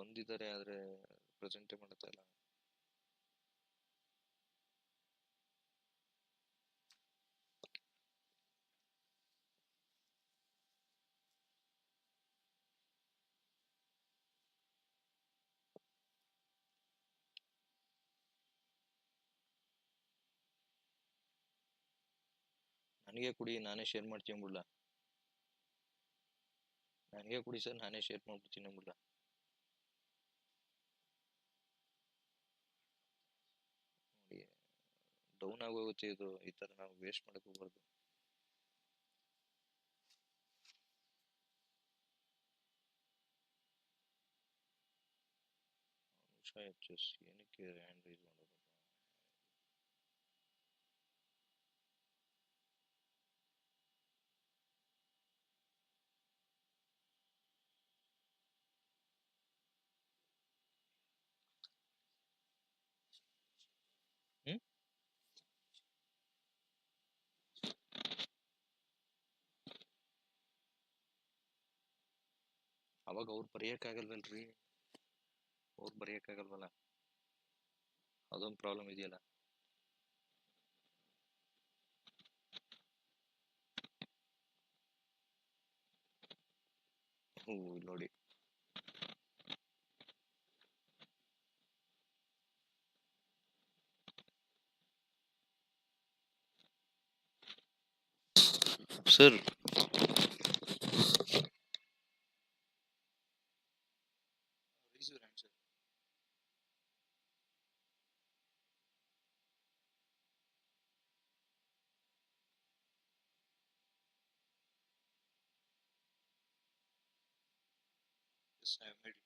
ಬಂದಿದ್ದಾರೆ ಆದ್ರೆ ಪ್ರೆಸೆಂಟೇ ಮಾಡ್ತಾ ಇಲ್ಲ. ನನಗೆ ಕೊಡಿ, ನಾನೇ ಶೇರ್ ಮಾಡ್ತೀನಿ ಬಿಡ್ಲ. ನನಗೆ ಕೊಡಿ ಸರ್, ನಾನೇ ಶೇರ್ ಮಾಡ್ಬಿಡ್ತೀನಿ ಬಿಡ್ಲ. ನೋಡಿ, ಡೌನ್ ಆಗೋಗುತ್ತೆ ಇದು. ಈ ತರ ನಾವು ವೇಸ್ಟ್ ಮಾಡಕ್ ಹೋಗ್ಬಾರ್ದು. ಏನಕ್ಕೆ ಹ್ಯಾಂಡ್ ರೈಸ್ ಮಾಡೋದು? ಅವಾಗ ಅವ್ರು ಬರೆಯಕ್ಕಾಗಲ್ವಲ್ರಿ, ಅವ್ರು ಬರೆಯಕ್ಕಾಗಲ್ವಲ್ಲ, ಅದೊಂದು ಪ್ರಾಬ್ಲಮ್ ಇದೆಯಲ್ಲ. ನೋಡಿ, sir Yes, I have made it.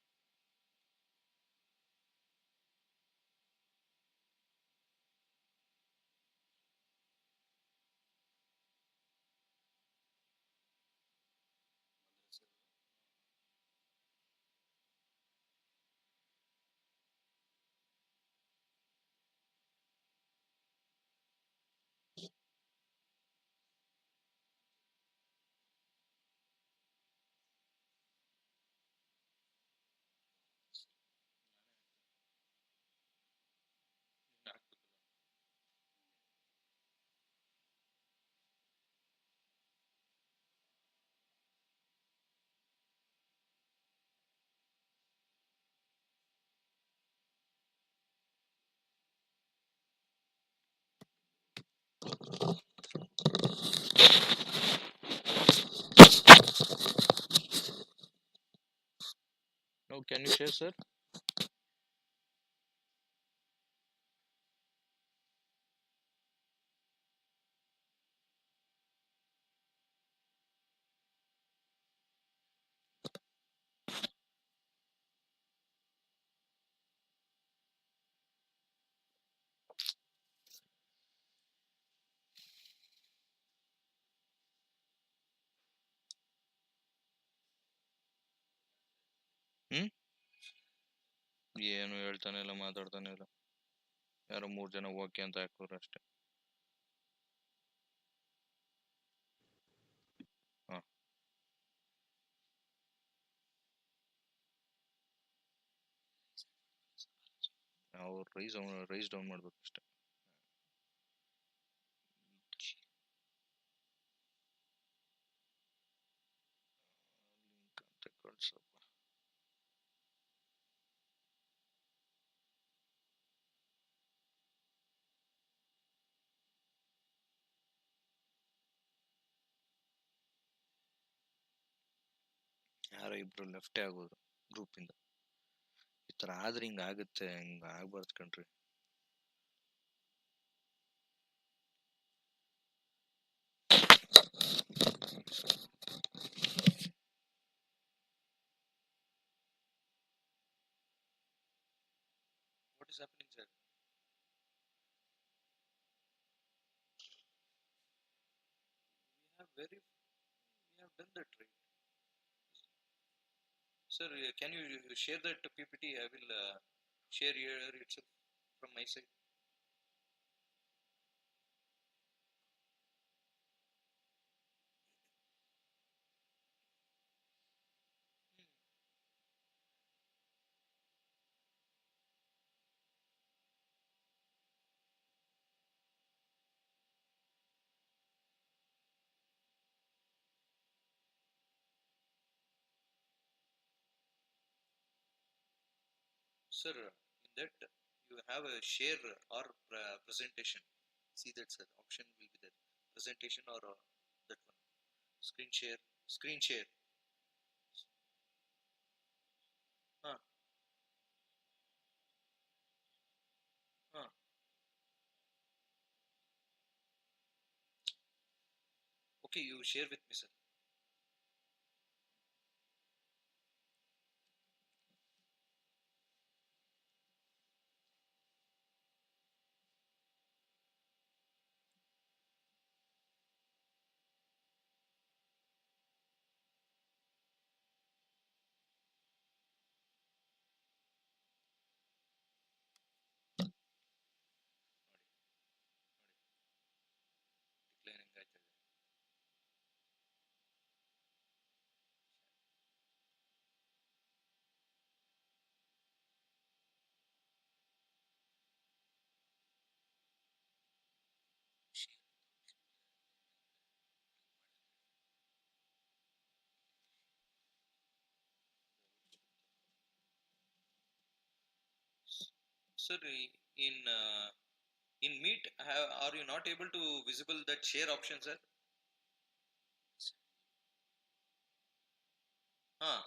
No, can you share, sir? ಏನು ಹೇಳ್ತಾನೆ ಇಲ್ಲ, ಮಾತಾಡ್ತಾನೆ ಇಲ್ಲ. ಯಾರೋ 3 ಜನ ಓಕೆ ಅಂತ ಹಾಕೋರು ಅಷ್ಟೇ. ಅವ್ರು ರೈಸ್ ಡೌನ್ ಮಾಡ್ಬೇಕು ಅಷ್ಟೇ. ಲಿಂಕ್ ಅಂತ ಕಳ್ಸಪ್ಪ. ಯಾರೋ ಇಬ್ರು ಲೆಫ್ಟೇ ಆಗೋದು ಗ್ರೂಪ್ ಇಂದ. ಈ ತರ ಆದ್ರೆ ಹಿಂಗ ಆಗುತ್ತೆ, ಹಿಂಗ ಆಗ್ಬಾರ್ದು ಕಣ್ರಿ. What is happening, sir? We have done that, right? Sir, can you share that PPT? I will share here itself from my side. Sir, in that you have a share or presentation. See that, sir. Option will be there. Presentation or that one. Screen share. Screen share. Huh. Huh. Okay, you share with me, sir. Declining ಆಯ್ತಾ ಇದೆ. Sir, in Meet, are you not able to visible that share option, sir? Huh.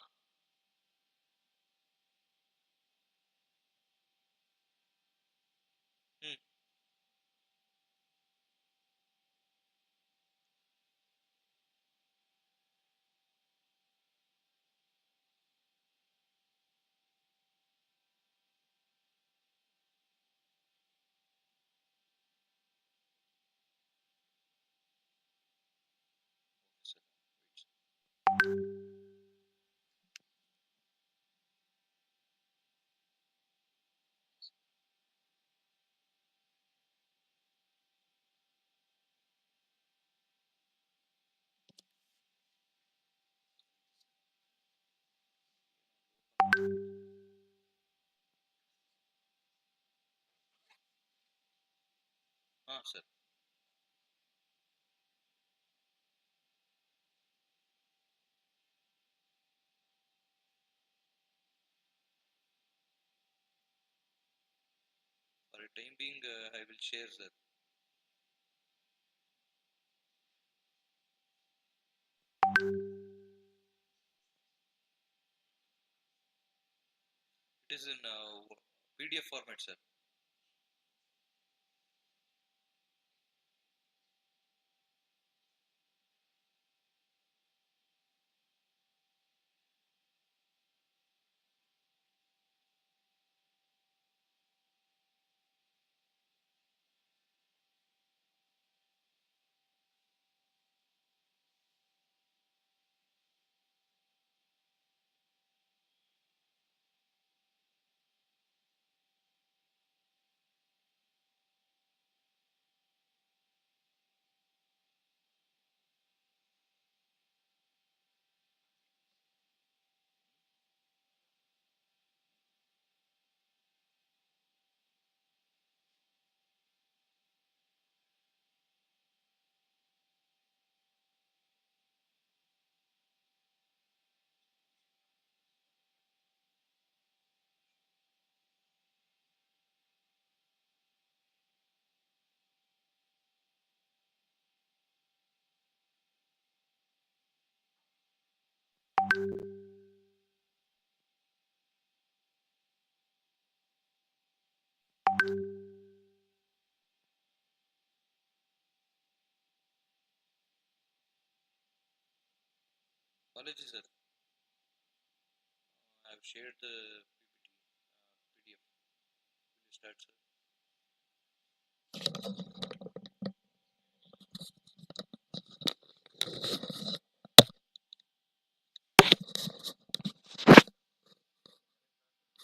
Hmm. Sir. Wait, sir. Sir. For a time being, I will share, sir. It is in PDF format, sir. Apologies, sir. I have shared the PPT, PDF. Will you start, sir?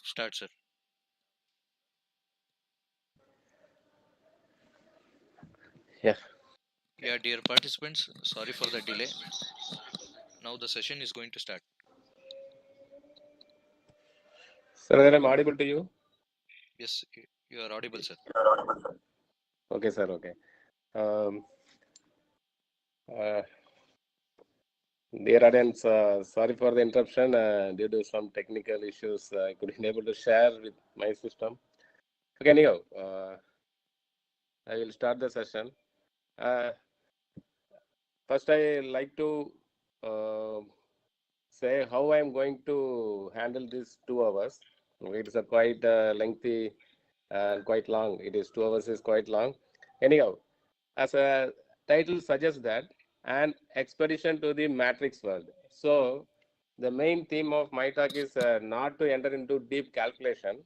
Start, sir. Yeah. Yeah, dear participants, sorry for the delay. Now the session is going to start. Sir, I'm audible to you? Yes, you are audible, sir. Okay, sir. Okay. Um, uh, Dear audience, sorry for the interruption due to some technical issues. I couldn't able to share with my system. Okay, anyhow, I will start the session. Uh, First, I like to uh, say how I am going to handle these 2 hours. It is a quite lengthy and quite long. It is 2 hours is quite long. Anyhow, as a title suggests that an expedition to the matrix world. So the main theme of my talk is not to enter into deep calculation.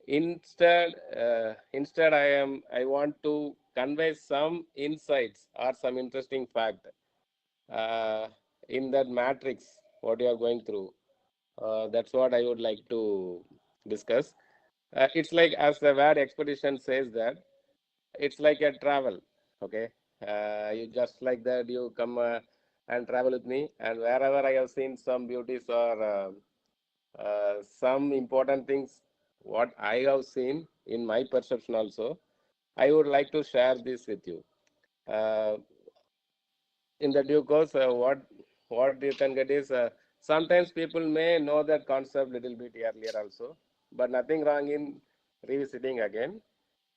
Instead, I want to convey some insights or some interesting fact uh, in that matrix what you are going through. That's what I would like to discuss. It's like as the word expedition says that it's like a travel. Okay, you just like that you come and travel with me, and wherever I have seen some beauties or some important things, what I have seen in my perception also, I would like to share this with you. Uh, in the due course, what you can get is sometimes people may know that concept little bit earlier also, but nothing wrong in revisiting again.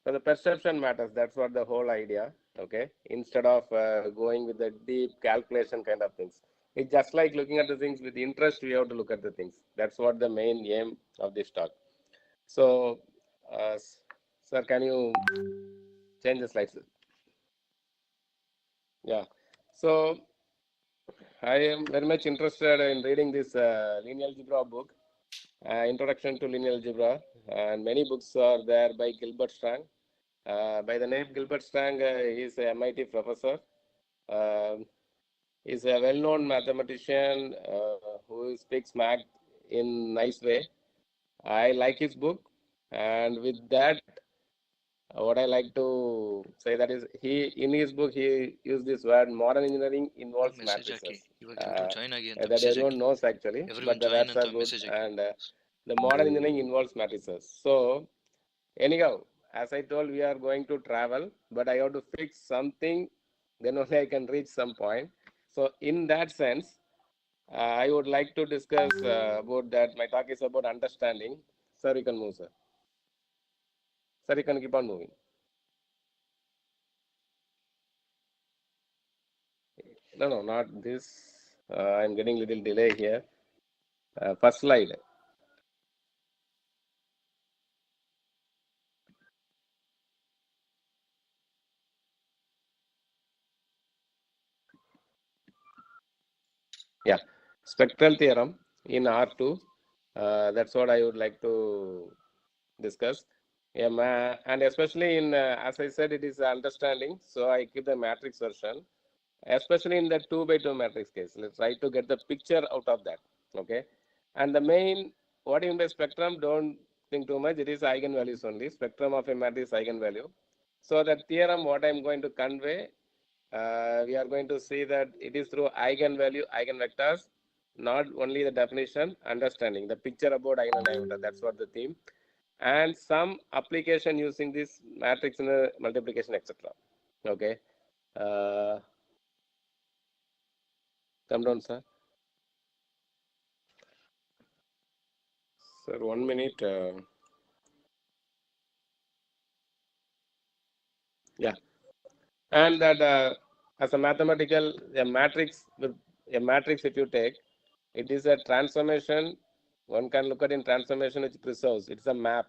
So the perception matters. That's what the whole idea. Okay, instead of going with the deep calculation kind of things, it's just like looking at the things with interest. We have to look at the things. That's what the main aim of this talk. So, sir, can you change the slides? Yeah. So I am very much interested in reading this linear algebra book, Introduction to Linear Algebra, and many books are there by Gilbert Strang. By the name Gilbert Strang, he is a MIT professor. Uh, he's a well-known mathematician who speaks math in nice way. I like his book, and with that, what I like to say that is he in his book he used this word modern engineering Big involves message hockey matrices. ಇವಾಗ ಎಲ್ರು join ಆಗಿ ಅಂತ That message everyone hockey knows actually, but everyone the join words ಅಂತ are good message hockey and the modern engineering involves matrices. So anyhow, as I told, we are going to travel, but I have to fix something, then only I can reach some point. So in that sense, I would like to discuss about that. My talk is about understanding. Sir, you can move, sir. Sir, you can keep on moving. No, no, not this. I'm getting little delay here. First slide. Yeah, spectral theorem in R2. That's what I would like to discuss. Yeah, and especially in, as I said, it is understanding. So I keep the matrix version, especially in the 2 by 2 matrix case. Let's try to get the picture out of that. Okay. And the main, what in the spectrum, don't think too much. It is eigenvalues only. Spectrum of a matrix eigenvalue. So the theorem, what I'm going to convey, we are going to see that it is through eigenvalue, eigenvectors, not only the definition, understanding the picture about eigen and eigenvector. That's what the theme, and some application using this matrix in a multiplication, etc. Okay, uh, come down, sir. Sir, 1 minute. Yeah, and that as a mathematical a matrix with a matrix, if you take, it is a transformation. One can look at in transformation which preserves. It's a map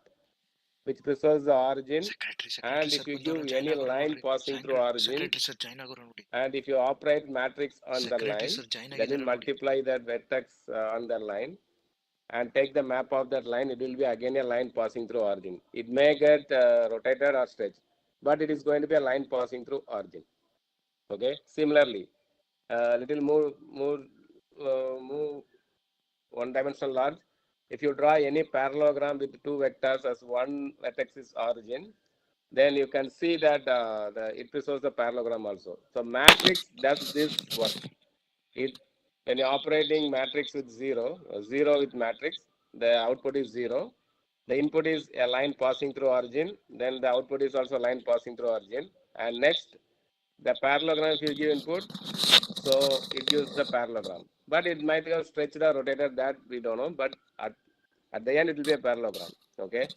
which preserves the origin, secretary and if sir you ಬಂದವ್ರ give join any ಆಗೋರು line ನೋಡ್ರಿ passing through origin, secretary sir join ಆಗೋರು ನೋಡಿ and if you operate matrix on the secretary line, sir join then you ಆಗಿದ್ದಾರೆ ನೋಡಿ multiply that vertex on the line and take the map of that line, it will be again a line passing through origin. It may get rotated or stretched, but it is going to be a line passing through origin. Okay, similarly, little move one dimensional large. If you draw any parallelogram with two vectors as one vertex is origin, then you can see that it preserves the parallelogram also. So matrix does this work. It when you're operating matrix with zero with matrix, the output is zero. The input is a line passing through origin. Then the output is also a line passing through origin. And next, the parallelogram if you give input, So it gives the parallelogram. But it might have stretched or rotated, that we don't know. But at the end, it will be a parallelogram. Okay.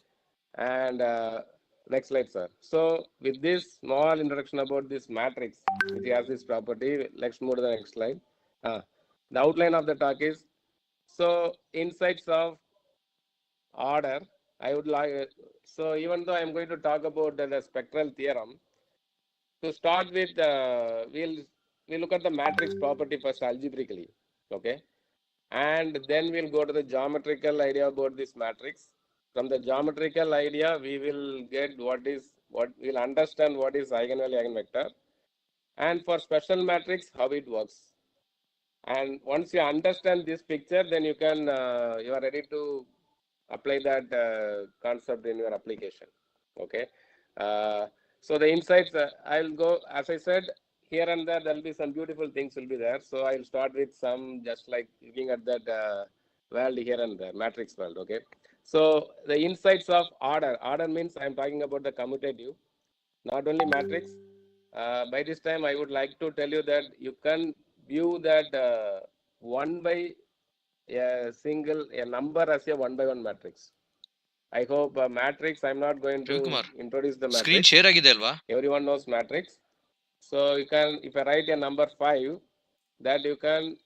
And next slide, sir. So with this small introduction about this matrix, which has this property, let's move to the next slide. The outline of the talk is, so insights of order. I would like, so even though I'm going to talk about the spectral theorem, to start with, we'll look at the matrix property first algebraically, okay? And then we'll go to the geometrical idea about this matrix. From the geometrical idea, we will get what we'll understand what is eigenvalue, eigenvector, and for special matrix, how it works. And once you understand this picture, then you can you are ready to apply that concept in your application. Okay. Uh, so the insights, I'll go, as I said, here and there, there'll be some beautiful things will be there. So I'll start with some, just like looking at that world here and there, matrix world. Okay. So the insights of order. Order means I'm talking about the commutative, not only matrix. By this time, I would like to tell you that you can view that one by a number as a one by one matrix. I hope matrix, I'm not going Ravi to Kumar, introduce the screen matrix. share ಆಗಿದೆ ಅಲ್ವಾ? Everyone knows matrix. So you can, if I write a number 5, that you can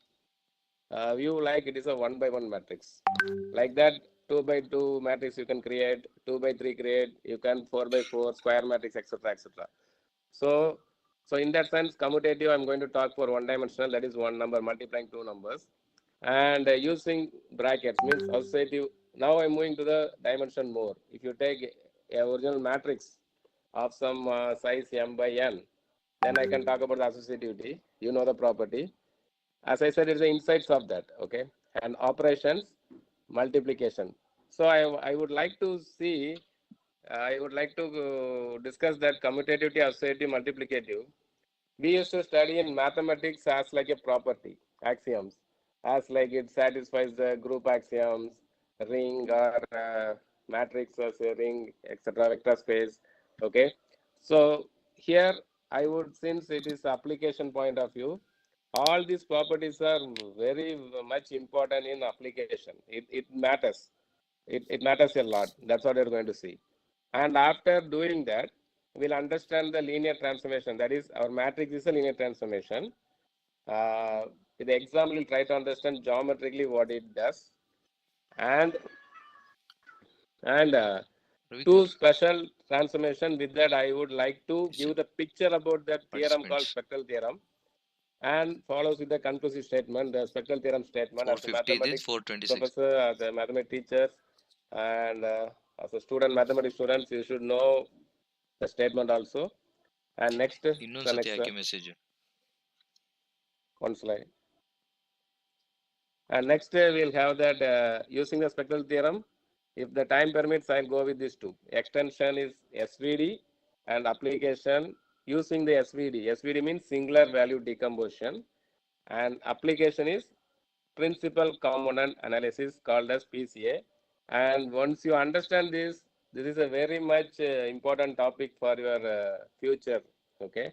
view like it is a one by one matrix. Like that, 2 by 2 matrix you can create, 2 by 3 create, you can 4 by 4 square matrix, etc., etc. So, so in that sense, commutative, I'm going to talk for one dimensional, that is one number multiplying two numbers. And using brackets means associative. Now I'm moving to the dimension more. If you take a original matrix of some size m by n, then I can talk about the associativity. You know the property. As I said, it's the insights of that. Okay. And operations, multiplication. So I would like to see, I would like to discuss that commutativity, associative, multiplicative. We used to study in mathematics as like a property, axioms, as like it satisfies the group axioms, ring or matrix as a ring, etc., vector space. Okay. So here I would, since it is application point of view, all these properties are very much important in application. It matters. It matters a lot. That's what you're going to see. And after doing that, we'll understand the linear transformation. That is, our matrix is a linear transformation. With the example, we'll try to understand geometrically what it does. And Ravi two Kumar, special transformation. With that, I would like to is give the picture about that theorem called participants spectral theorem, and follows with the conclusive statement, the spectral theorem statement. As a 450 this mathematics 426. professor, as a mathematics teacher, and as a student, mathematics students, you should know the statement also. And next, ಇನ್ನೊಂದು the ಸತಿ next hockey message. one slide. And next, we'll have that using the spectral theorem. If the time permits, I'll go with these two. Extension is SVD, and application using the SVD. SVD means singular value decomposition, and application is principal component analysis, called as PCA. And once you understand this, this is a very much important topic for your future. Okay.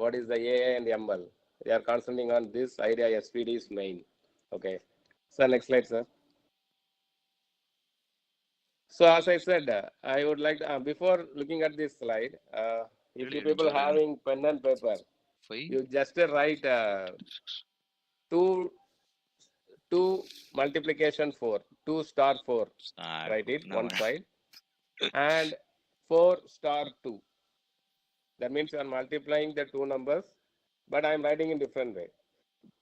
What is the AI and ML? They are concentrating on this idea. SVD is main. Okay. So next slide, sir. So as I said, I would like to, before looking at this slide, if ಹೇಳಿ you ಹೇಳಿ people ಜೋರಾಗಿ having pen and paper, 5 you just write 2 2 multiplication 4, 2 star 4, write ಸಾಕು it ನಾವು one side, and 4 star 2. That means you are multiplying the two numbers, but I am writing in different way.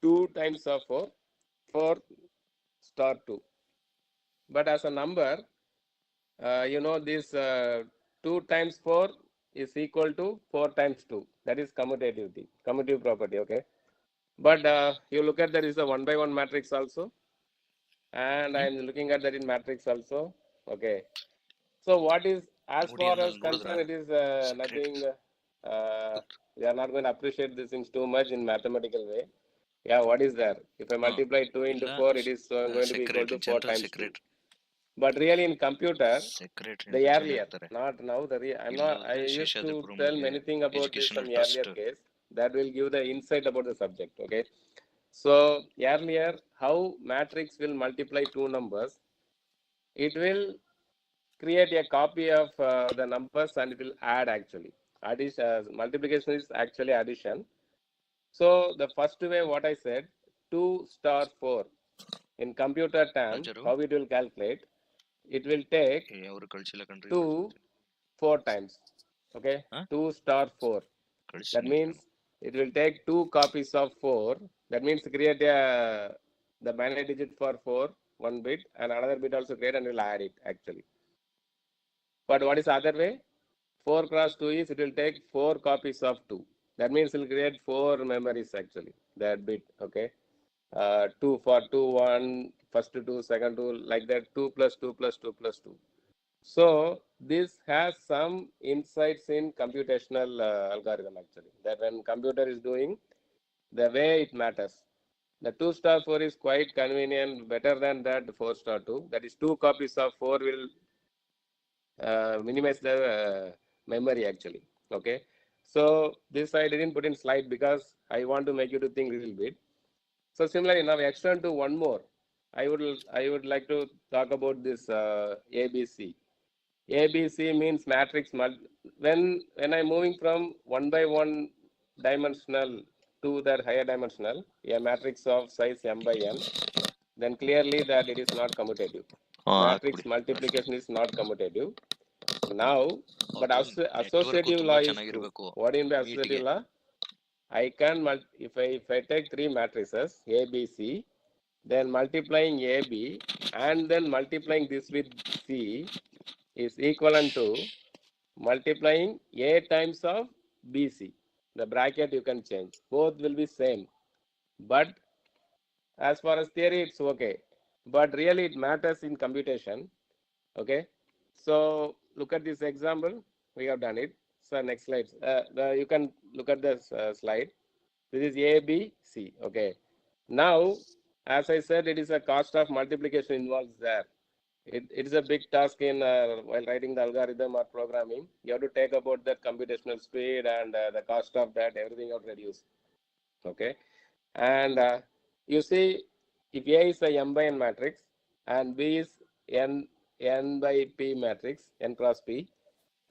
2 times of 4, 4 star 2. But as a number, you know this 2 times 4 is equal to 4 times 2. That is commutativity, commutative property. Okay. But you look at that is a one by one matrix also. And I'm looking at that in matrix also. Okay. So what is, as ನೋಡಿ far as ಅಲ್ಲಿ ನೋಡಿದ್ರ concerned, it is secret nothing, we are not going to appreciate these things too much in mathematical way. Yeah, what is there? If I ಹಾ multiply 2 into ಇಲ್ಲ 4, it is going to be equal secretary to 4 general times 2. Secretary But really in computer, secretary the ಅಂತ ಜನ earlier, ಇರ್ತಾರೆ. not now, I'm ಇಲ್ಲ not, I ಹೋದ್ರೆ used to Seshadripuram tell ಮುಖ್ಯ many things about this educational some earlier trust case. That will give the insight about the subject. Okay. So earlier, how matrix will multiply two numbers? It will create a copy of the numbers and it will add actually. Addition, multiplication is actually addition. So the first way, what I said, 2 star 4. In computer term, Rajaru, how it will calculate? It will take ಅವರು ಕಳ್ಸಿಲ್ಲ ಕಣ್ರಿ 2 ಇವತ್ತು 4 times. Okay, ಹಾ 2 star 4. That ಕಳಿಸ್ತೀನಿ means it will take 2 copies of 4. That means create a the binary digit for 4, one bit, and another bit also create and will add it actually. But what is the other way? 4 cross 2 is it will take 4 copies of 2. That means it will create 4 memories actually, that bit. Okay. 2 for 2, 1, first 2, second 2, like that, 2 plus 2 plus 2 plus 2. So this has some insights in computational algorithm actually, that when computer is doing, the way it matters. The 2 star 4 is quite convenient, better than that 4 star 2. That is 2 copies of 4 will minimize the memory actually. Okay. So this I didn't put in slide because I want to make you to think a little bit. So similarly, now extend to one more. I would like to talk about this ABC. ABC means matrix. When I'm moving from one by one dimensional to the higher dimensional, a matrix of size m by n, then clearly that it is not commutative. ಹಾಂ Matrix ಹಾಕ್ಬಿಡಿ multiplication is not commutative. Now, but ಅದು network associative ತುಂಬ law is true. ಚೆನ್ನಾಗಿರಬೇಕು What in the associative ಮೀಟಿಗೆ law? I can if I take three matrices A, B, C, then multiplying AB and then multiplying this with C is equivalent to multiplying A times of BC. The bracket you can change. Both will be same. But as far as theory, it's okay. But really it matters in computation. Okay. So look at this example. We have done it. So next slide. You can look at this slide. This is A, B, C. Okay. Now, as I said, it is a cost of multiplication involves there. It is a big task in while writing the algorithm or programming. You have to take about that computational speed and the cost of that, everything you have to reduce. Okay. And you see, if A is a m by n matrix and B is n by p matrix, n cross p,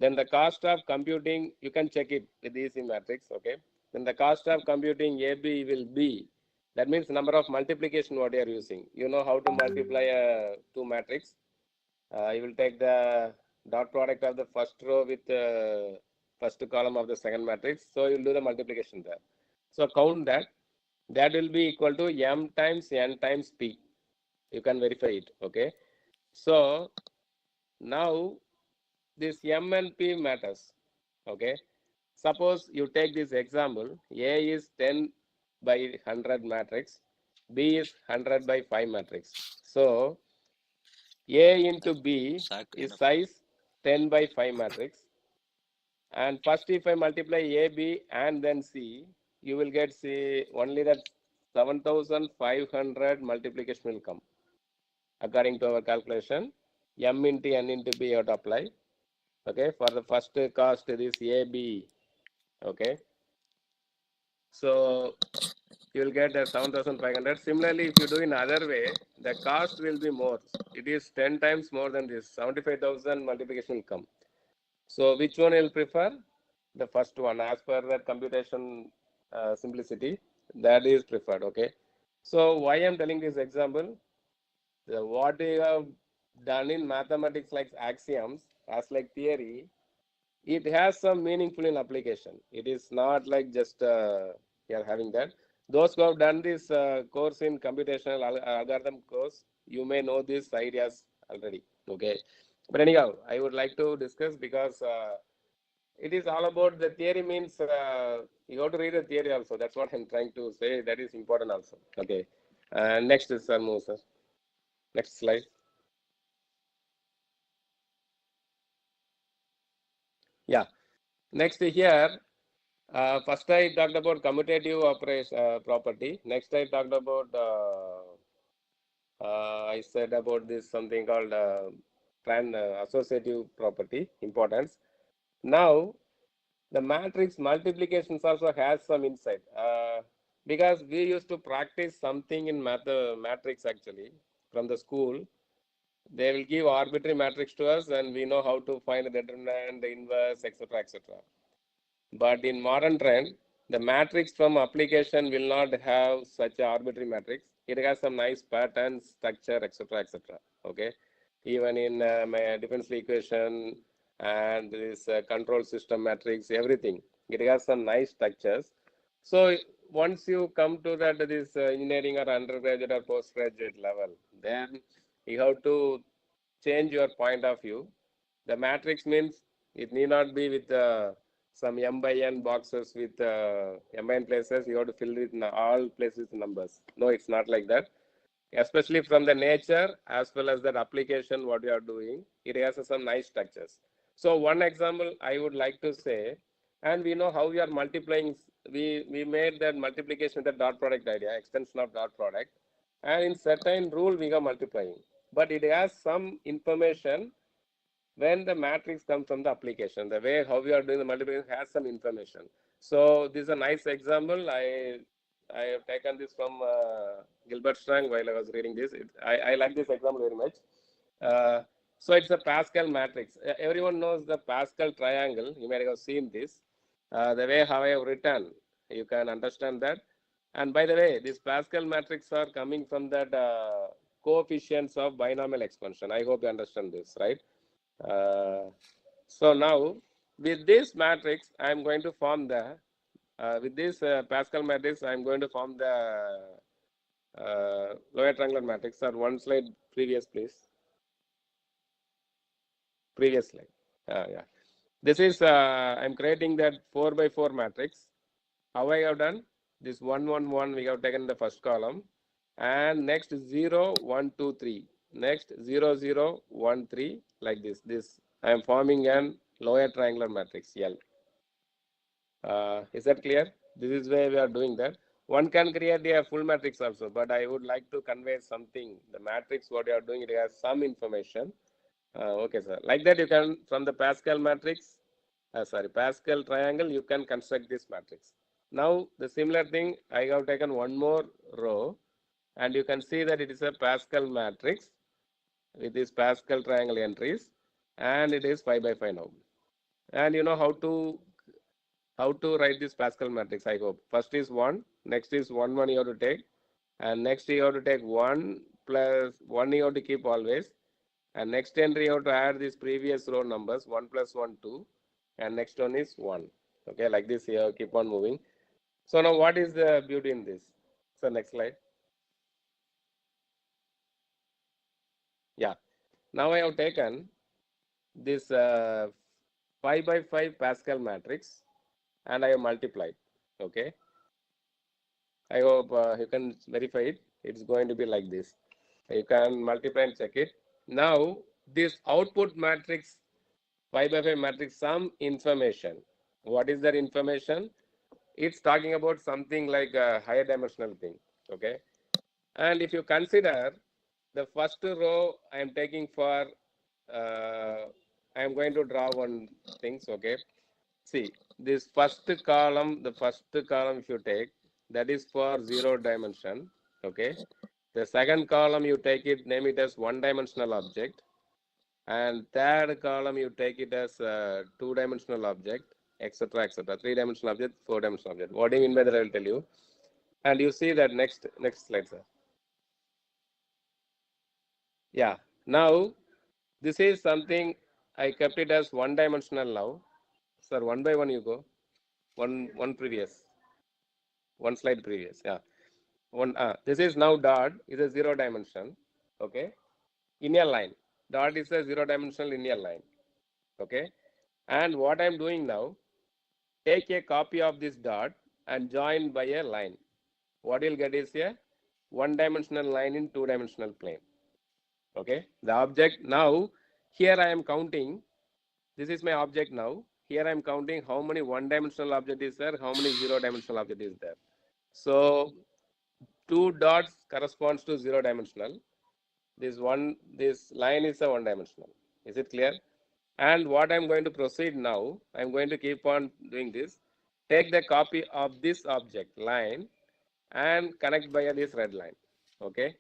then the cost of computing, you can check it with easy matrix. Okay. Then the cost of computing AB will be, that means number of multiplication what you are using. You know how to multiply a two matrix. You will take the dot product of the first row with the first column of the second matrix. So you will do the multiplication there. So count that. That will be equal to m times n times p. You can verify it. Okay. So now this m and p matters. Okay. Suppose you take this example. A is 10 by 100 matrix. B is 100 by 5 matrix. So A into B ಸಾಕು is ಏನಪ್ಪ size 10 by 5 matrix. And first, if I multiply A, B, and then C, you will get C only that 7,500 multiplication will come. According to our calculation, M into N into B you have to apply. Okay, for the first cost, this AB. Okay, so you will get 7,500. Similarly, if you do in other way, the cost will be more. It is 10 times more than this. 75,000 multiplication will come. So which one you'll prefer? The first one, as per the computation simplicity, that is preferred. Okay. So why I'm telling this example? What you have done in mathematics like axioms, as like theory, it has some meaningful in application. It is not like just you're having that. Those who have done this course in computational algorithm course, you may know these ideas already. Okay. But anyhow, I would like to discuss because it is all about the theory means you have to read the theory also. That's what I'm trying to say. That is important also. Okay. Next is sir, move, sir. Next slide. Yeah. Next here, first I talked about commutative operation property. Next I talked about, I said about this something called associative property importance. Now The matrix multiplications also has some insight, because we used to practice something in matrix actually from the school. They will give arbitrary matrix to us, and we know how to find the determinant, the inverse, etc., etc. But in modern trend, the matrix from application will not have such a arbitrary matrix. It has some nice pattern, structure, etc., etc. Okay, even in my differential equation and this control system matrix, everything it has some nice structures. So once you come to that this engineering or undergraduate or postgraduate level, then you have to change your point of view. The matrix means it need not be with some m by n boxes with m by n places. You have to fill it in all places with numbers. No, it's not like that. Especially from the nature as well as that application, what you are doing, it has some nice structures. So one example I would like to say, and we know how we are multiplying. We made that multiplication with the dot product idea, extension of dot product, and in certain rule we are multiplying. But it has some information when the matrix comes from the application. The way how we are doing the multiplication has some information. So this is a nice example. I have taken this from Gilbert Strang while I was reading this. I like this example very much. Uh, so it's a Pascal matrix. Everyone knows the Pascal triangle. You may have seen this. The way how I have written, you can understand that. And by the way, these Pascal matrix are coming from that coefficients of binomial expansion. I hope you understand this, right? Uh, so now with this matrix, I am going to form the, with this Pascal matrix, I am going to form the lower triangular matrix. Sir, one slide previous, please. Previous slide. Yeah. This is, I'm creating that 4 by 4 matrix. How I have done? This 1, 1, 1, we have taken the first column. And next 0, 1, 2, 3. Next 0, 0, 1, 3, like this. This I am forming an lower triangular matrix, L. Is that clear? This is where we are doing that. One can create a full matrix also, but I would like to convey something. The matrix, what you are doing, it has some information. Okay, sir. Like that, you can, from the Pascal matrix, Pascal triangle, you can construct this matrix. Now, the similar thing, I have taken one more row, and you can see that it is a Pascal matrix with these Pascal triangle entries, and it is 5 by 5 now. And you know how to write this Pascal matrix, I hope. First is 1, next is 1, 1 you have to take, and next you have to take 1 plus 1 you have to keep always, and next entry you have to add these previous row numbers, 1 plus 1, 2, and next one is 1. Okay, like this you keep on moving. So now what is the beauty in this? So next slide. Yeah, now I have taken this 5 by 5 Pascal matrix and I have multiplied. Okay, I hope you can verify it. It's going to be like this. You can multiply and check it. Now, this output matrix, 5 by 5 matrix, some information. What is that information? It's talking about something like a higher dimensional thing. Okay. And if you consider the first row, I am taking for, I am going to draw one things. Okay. See, this first column, the first column if you take, that is for 0 dimension, okay? The second column you take it, name it as 1-dimensional object, and third column you take it as 2-dimensional object, etc., etc. 3-dimensional object, 4-dimensional object. What do you mean by that? I will tell you. And you see that next slide, sir. Yeah. Now this is something I kept it as 1-dimensional now. Sir, one by one you go. One previous. One slide previous. Yeah. This is now dot is a 0 dimension. Okay. Linear line. Dot is a 0 dimensional linear line. Okay. And what I'm doing now, take a copy of this dot and join by a line. What you'll get is a 1-dimensional line in 2-dimensional plane. Okay. The object now, here I am counting. This is my object now. Here I am counting how many 1-dimensional object is there, how many 0-dimensional object is there. So two dots corresponds to 0-dimensional. This line is a 1-dimensional. Is it clear? And what I'm going to proceed now, I'm going to keep on doing this. Take the copy of this object line and connect via this red line. Okay.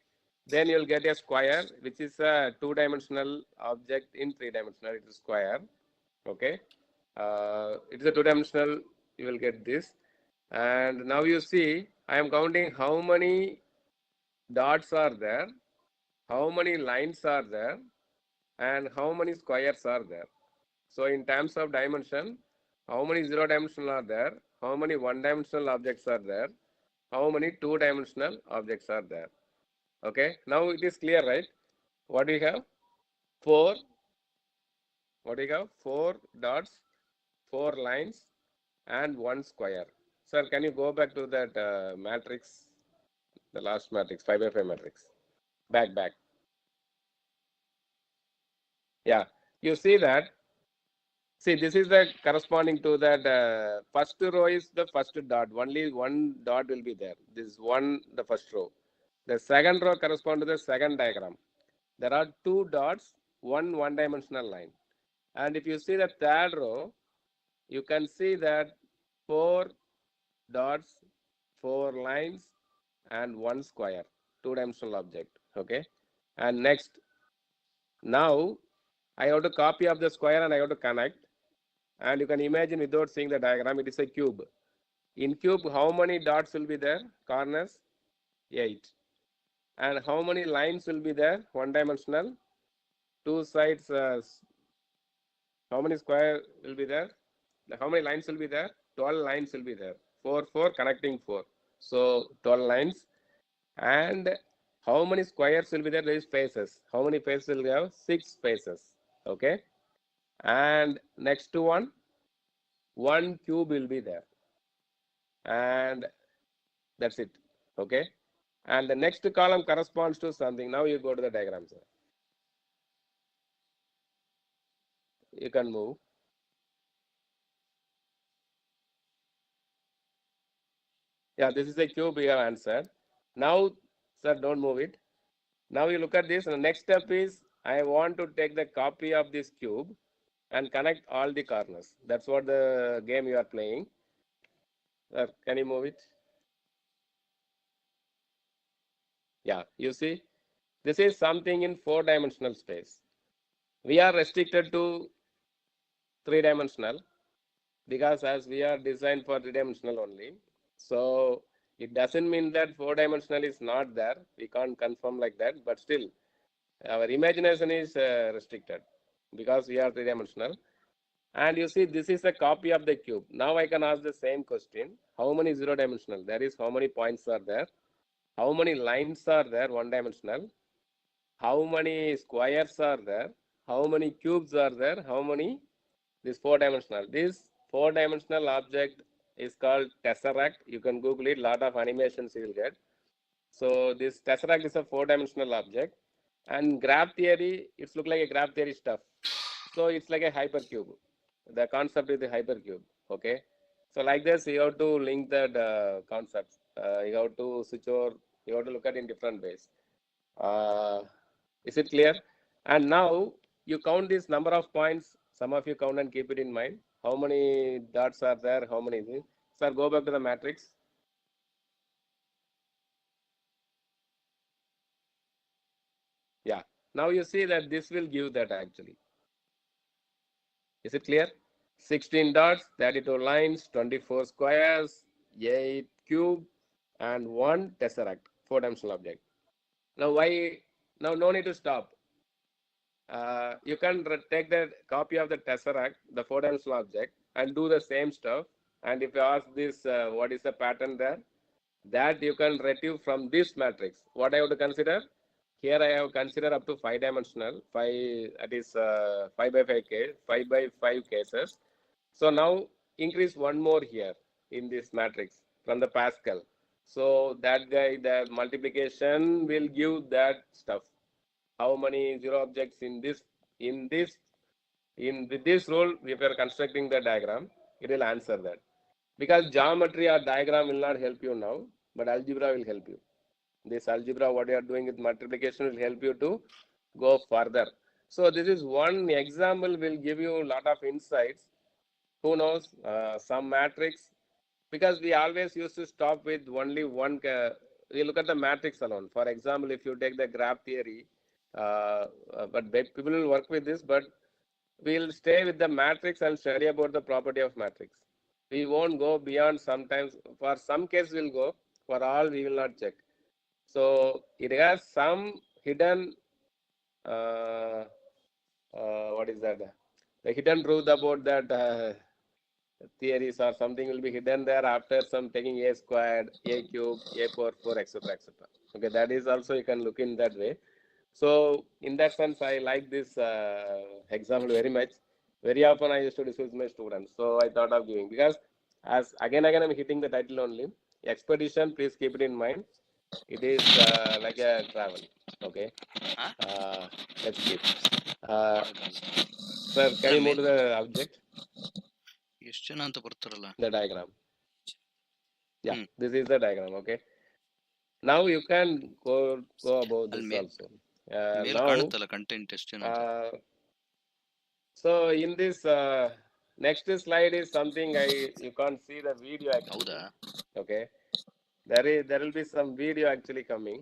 Then you'll get a square, which is a two-dimensional object in three-dimensional. It is square. Okay. It is a two-dimensional. You will get this. And now you see, I am counting how many dots are there, how many lines are there, and how many squares are there. So in terms of dimension, how many zero dimensional are there, how many one dimensional objects are there, how many two dimensional objects are there. Okay, now it is clear, right? What do we have? Four. What do we have? Four dots, four lines, and one square. Sir, can you go back to that matrix, the last matrix, 5 by 5 matrix? Back. Yeah, you see that. See, this is the corresponding to that first row is the first dot. Only one dot will be there. This is one, the first row. The second row corresponds to the second diagram. There are two dots, one dimensional line. And if you see the third row, you can see that four dots, four lines, and one square, two-dimensional object. Okay. And next, now I have to copy of the square and I have to connect. And you can imagine without seeing the diagram, it is a cube. In cube, how many dots will be there? Corners, 8. And how many lines will be there? One dimensional. Two sides, how many square will be there? How many lines will be there? 12 lines will be there. 4 connecting 4. So 12 lines. And how many squares will be there? There is faces. How many faces will we have? 6 faces. Okay. And next to one cube will be there. And that's it. Okay. And the next column corresponds to something. Now you go to the diagram, sir. You can move. Yeah, this is a cube we have answered. Now, sir, don't move it. Now you look at this. And the next step is I want to take the copy of this cube and connect all the corners. That's what the game you are playing. Sir, can you move it? Yeah, you see, this is something in four-dimensional space. We are restricted to three-dimensional because as we are designed for three-dimensional only. So it doesn't mean that four-dimensional is not there. We can't confirm like that, but still our imagination is restricted because we are three-dimensional. And you see, this is a copy of the cube. Now I can ask the same question. How many zero-dimensional? There is how many points are there? How many lines are there, one-dimensional? How many squares are there? How many cubes are there? How many? This four-dimensional. This four-dimensional object is called tesseract. You can Google it. Lot of animations you will get. So this tesseract is a four-dimensional object. And graph theory, it's look like a graph theory stuff. So it's like a hypercube. The concept is the hypercube. Okay. So like this, you have to link that concepts. You have to switch over. You have to look at it in different ways. Uh, is it clear? And now you count this number of points. Some of you count and keep it in mind. How many dots are there? How many? Sir, go back to the matrix. Yeah. Now you see that this will give that actually. Is it clear? 16 dots, 32 lines, 24 squares, 8 cube, and 1 tesseract, four-dimensional object. Now why? Now no need to stop. You can take the copy of the tesseract, the four-dimensional object, and do the same stuff. And if you ask this, what is the pattern there? That you can retrieve from this matrix. What I have to consider? Here I have considered up to 5-dimensional, 5, that is 5 by 5 case, 5 by 5 cases. So now increase one more here in this matrix from the Pascal. So that guy, the multiplication will give that stuff. How many zero objects in this rule, if you are constructing the diagram, it will answer that. Because geometry or diagram will not help you now, but algebra will help you. This algebra, what you are doing with multiplication will help you to go further. So this is one example will give you a lot of insights. Who knows, some matrix, because we always used to stop with only one, we look at the matrix alone. For example, if you take the graph theory, but people will work with this, but we'll stay with the matrix and study about the property of matrix. We won't go beyond. Sometimes for some case we'll go, for all we will not check. So it has some hidden, what is that? The hidden truth about that theories or something will be hidden there after some taking a squared, a cube, a power 4, etc., etc. Okay, that is also you can look in that way. So in that sense, I like this example very much. Very often I used to discuss with my students. So I thought of giving, because as again I'm hitting the title only. Expedition, please keep it in mind. It is like a travel. Okay. Huh? Let's keep. Uh, ಮಾಡಕ್ಕಾಗಲ್ಲ. sir, can ಅಲ್ಲ you move ಮೇಲ್ to the object? ಎಷ್ಟು ಜನ ಅಂತ ಬರ್ತಾರಲ್ಲ. The diagram. Yeah, hmm this is the diagram. Okay. Now you can go about ಅಲ್ಲಿ this mail also. Mail Now, ಕಾಣುತ್ತಲ್ಲ content ಎಷ್ಟು ಜನ ಅಂತ. so in this next slide is something you can't see the video ಹೌದಾ? actually. Okay, there will be some video actually coming,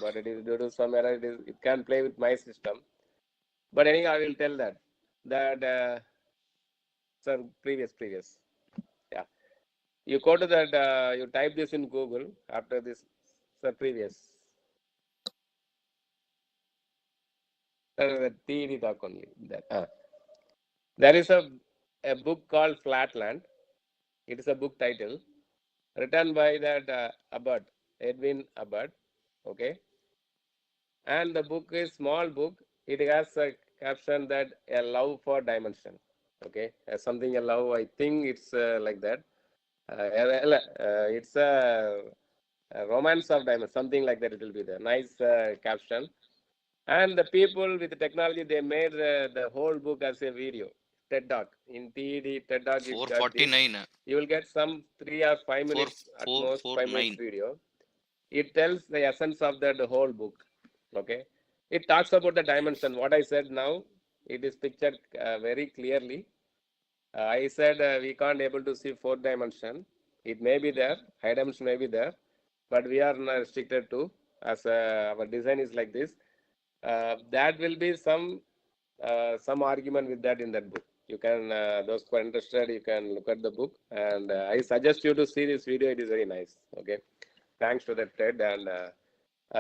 but it is due to some error. It can play with my system. But anyhow, I will tell that sir, previous. Yeah, you go to that. You type this in Google after this. Sir, previous. The TED talk only. That. There is a book called Flatland. It is a book title written by that Abbott, Edwin Abbott. Okay, and the book is small book. It has a caption that a love for dimension. Okay, something a love. I think it's like that. It's a romance of dimension, something like that. It will be there. Nice caption. And the people with the technology, they made the whole book as a video. TED Talk. In TED, TED Talk, you got this. 449 You will get some 3 or 5 minutes, at most 5 minutes 449. video. It tells the essence of that whole book. Okay. It talks about the dimension. What I said now, it is pictured very clearly. I said we can't able to see fourth dimension. It may be there, high dimension may be there, but we are not restricted to, as our design is like this. That will be some argument with that in that book. You can, those who are interested, you can look at the book, and I suggest you to see this video. It is very nice. Okay, thanks to that TED, and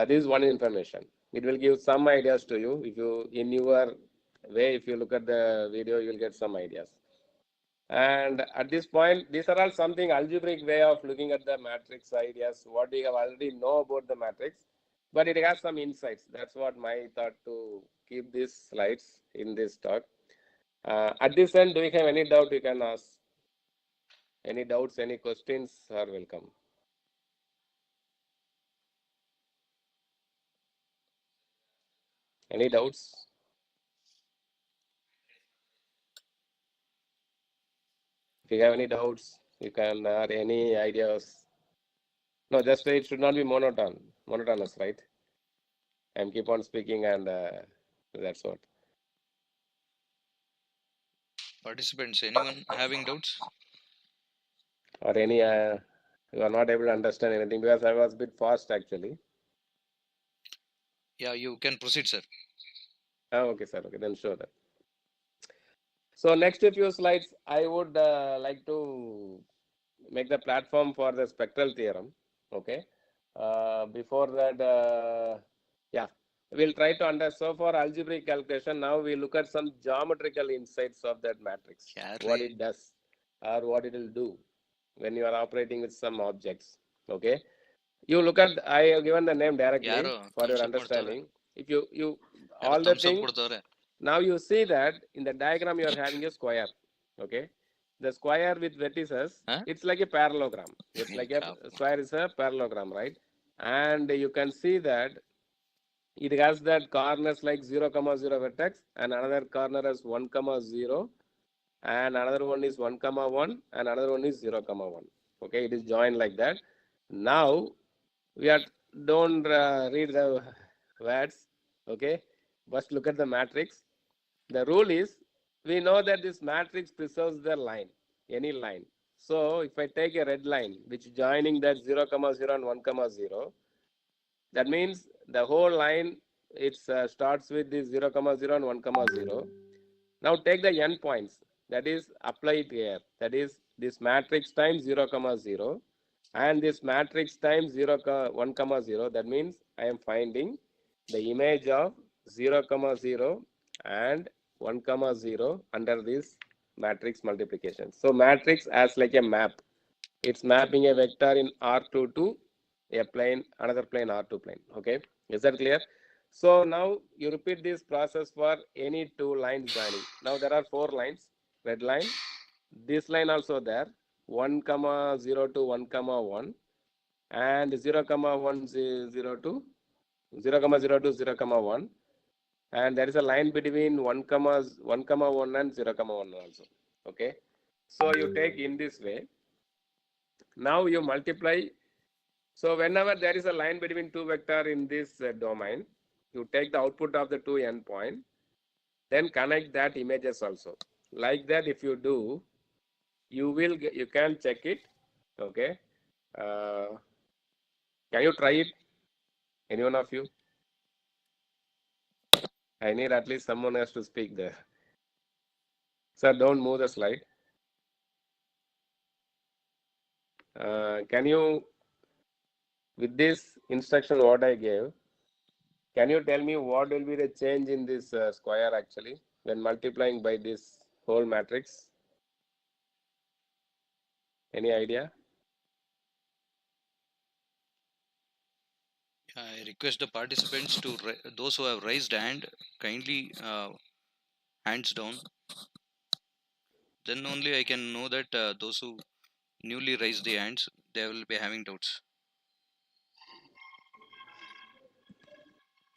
this is one information. It will give some ideas to you. If you, in your way, if you look at the video, you will get some ideas. And at this point, these are all something algebraic way of looking at the matrix ideas, what we have already know about the matrix, but it has some insights. That's what my thought to keep these slides in this talk. At this end, do you have any doubt you can ask? Any doubts, any questions are welcome. Any doubts? If you have any doubts, you can add any ideas. No, just it should not be monotonous, right? I'm keep on speaking, and that's what. Participants, anyone having doubts? Or any you are not able to understand anything, because I was a bit fast actually. Yeah, you can proceed, sir. Okay, sir. Okay, then show that. So next few slides, I would like to make the platform for the spectral theorem. Okay. Before that, yeah, we'll try to understand. So for algebraic calculation, now we look at some geometrical insights of that matrix, what it does or what it will do when you are operating with some objects. Okay. You look at, I have given the name directly ಯಾರು for your thumbs up ಮಾಡ್ತಾವ್ರೆ? understanding. If you ಯಾರೋ all the thumbs up thing, ಕೊಡ್ತಾವ್ರೆ? now you see that in the diagram you are having a square. Okay, the square with vertices, Huh? it's like a parallelogram. It's like a square is a parallelogram, right? And you can see that it has that corners like 0 comma 0 vertex, and another corner as 1 comma 0, and another one is 1 comma 1, and another one is 0 comma 1. Okay, it is joined like that. Now we are, don't read the words. Okay, first look at the matrix. The rule is, we know that this matrix preserves the line, any line. So if I take a red line which joining that 0 comma 0 and 1 comma 0, that means the whole line, it starts with this 0 comma 0 and 1 comma 0. Now take the n points, that is apply it here, that is this matrix times 0 comma 0 and this matrix times 1 comma 0. That means I am finding the image of 0 comma 0 and 1 comma 0 under this matrix multiplication. So matrix as like a map, it's mapping a vector in R2 to a plane, another plane, R2 plane. Okay, is that clear? So now you repeat this process for any two lines joining. Now there are four lines, red line, this line also there, 1 comma 0 to 1 comma 1 and 0 comma 1 0 to 0 comma 0 to 0 comma 1, and there is a line between 1 comma 1 and 0 comma 1 also. Okay, so you take in this way. Now you multiply. So whenever there is a line between two vector in this domain, you take the output of the two endpoint, then connect that images also. Like that, if you do, you can check it. Okay, can you try it? Any one of you? I need at least someone has to speak there. Sir, don't move the slide. Can you, with this instruction what I gave, can you tell me what will be the change in this square actually when multiplying by this whole matrix? Any idea? I request the participants to those who have raised hand kindly hands down. Then only I can know that those who newly raised the hands, they will be having doubts.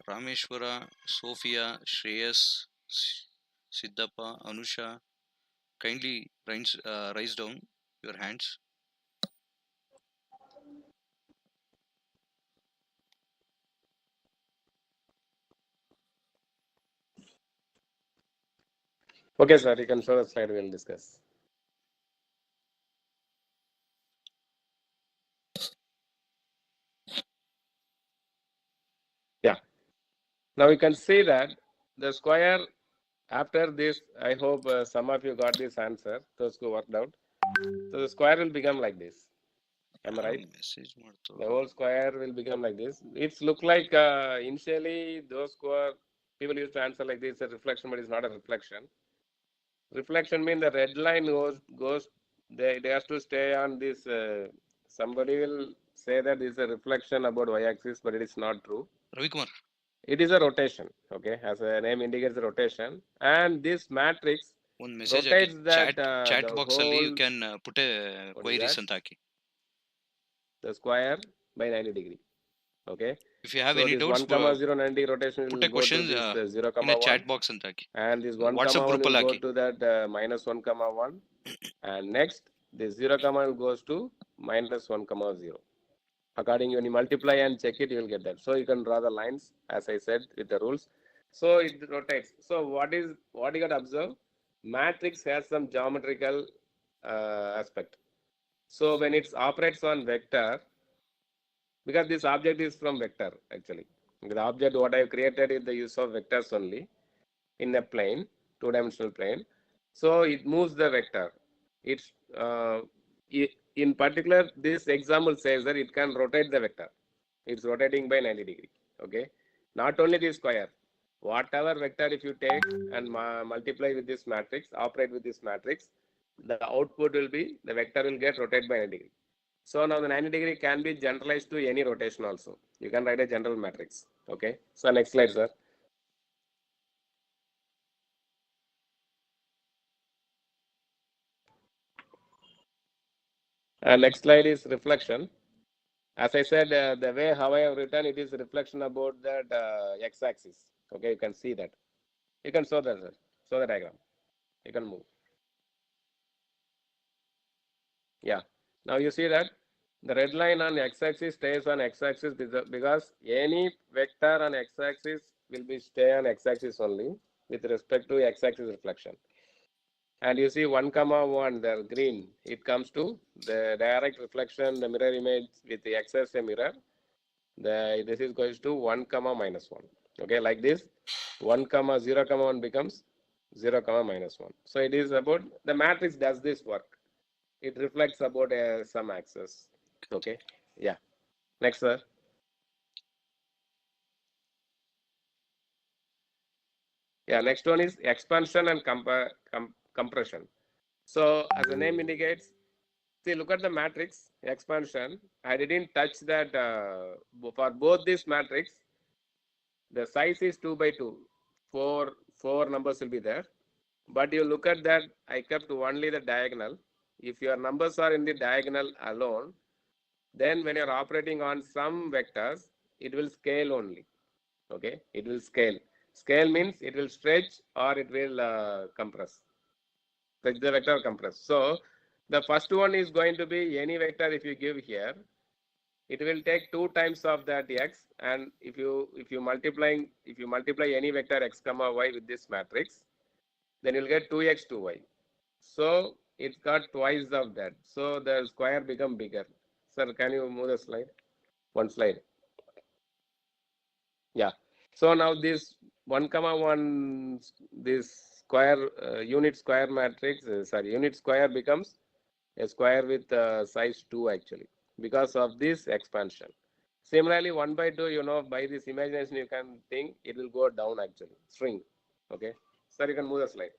Rameshwara, Sophia, Shreyas, Siddhappa, Anusha, kindly raise down your hands. Okay, sir, you can show the slide, we'll discuss. Yeah. Now you can see that the square after this, I hope some of you got this answer, those who worked out. So the square will become like this. Am I right? The whole square will become like this. It's look like initially those who are people used to answer like this, a reflection, but it's not a reflection. Reflection means the red line goes they have to stay on this. Somebody will say that this is a reflection about y-axis, but it is not true. Ravi Kumar. It is a rotation. Okay, as a name indicates, a rotation, and this matrix one message rotates that chat the box whole. ಅಲ್ಲಿ you can put a queries ಅಂತ ಹಾಕಿ. The square by 90 degree. Okay. If you have so any this doubts, 1 comma 0 90 rotation put will a go question to this 0 in comma a chat 1, box ಅಂತ ಹಾಕಿ. and this 1 WhatsApp comma 1 group will ಅಲ್ಲಿ go hockey. to that minus 1 comma 1, and next this 0 comma goes to minus 1 comma 0. According, when you multiply and check it, you will get that. So you can draw the lines as I said with the rules. So it rotates. So what you got to observe? Matrix has some geometrical aspect. So when it operates on vector, because this object is from vector actually. The object what I have created is the use of vectors only in a plane, two-dimensional plane. So it moves the vector. It's in particular, this example says that it can rotate the vector. It's rotating by 90 degree. Okay. Not only the square, whatever vector if you take and multiply with this matrix, operate with this matrix, the output will be, the vector will get rotated by 90 degree. So now the 90 degree can be generalized to any rotation also. You can write a general matrix. Okay. So next slide, sir. Next slide is reflection. As I said, the way how I have written it is a reflection about that x-axis. Okay, you can see that. You can show that, sir. Show the diagram. You can move. Yeah. Now you see that the red line on x-axis stays on x-axis because any vector on x-axis will be stay on x-axis only. with respect to x-axis reflection. And you see 1, 1, the green, it comes to the direct reflection, the mirror image with the x-axis mirror. This is goes to 1, -1. Okay, like this, 1, 0, 1 becomes 0, -1. So it is about, the matrix does this work. It reflects about some axis. Okay, yeah. Next, sir. Yeah, next one is expansion and compression. So as the name indicates, see, look at the matrix expansion. I didn't touch that for both this matrix. The size is 2 by 2. Four numbers will be there. But you look at that, I kept only the diagonal. If your numbers are in the diagonal alone, then when you're operating on some vectors, it will scale only. Okay, it will scale. Scale means it will stretch or it will compress. Stretch the vector, compress. So the first one is going to be any vector. If you give here, it will take 2 times of that x, and if you multiply any vector x comma y with this matrix, then you'll get 2x 2y. So it's got twice of that. So the square become bigger. Sir, can you move the slide? One slide. Yeah. So now this 1, 1, this square unit square matrix, unit square becomes a square with size 2 actually, because of this expansion. Similarly, 1 by 2, by this imagination, you can think it will go down actually, shrink. Okay. Sir, you can move the slide.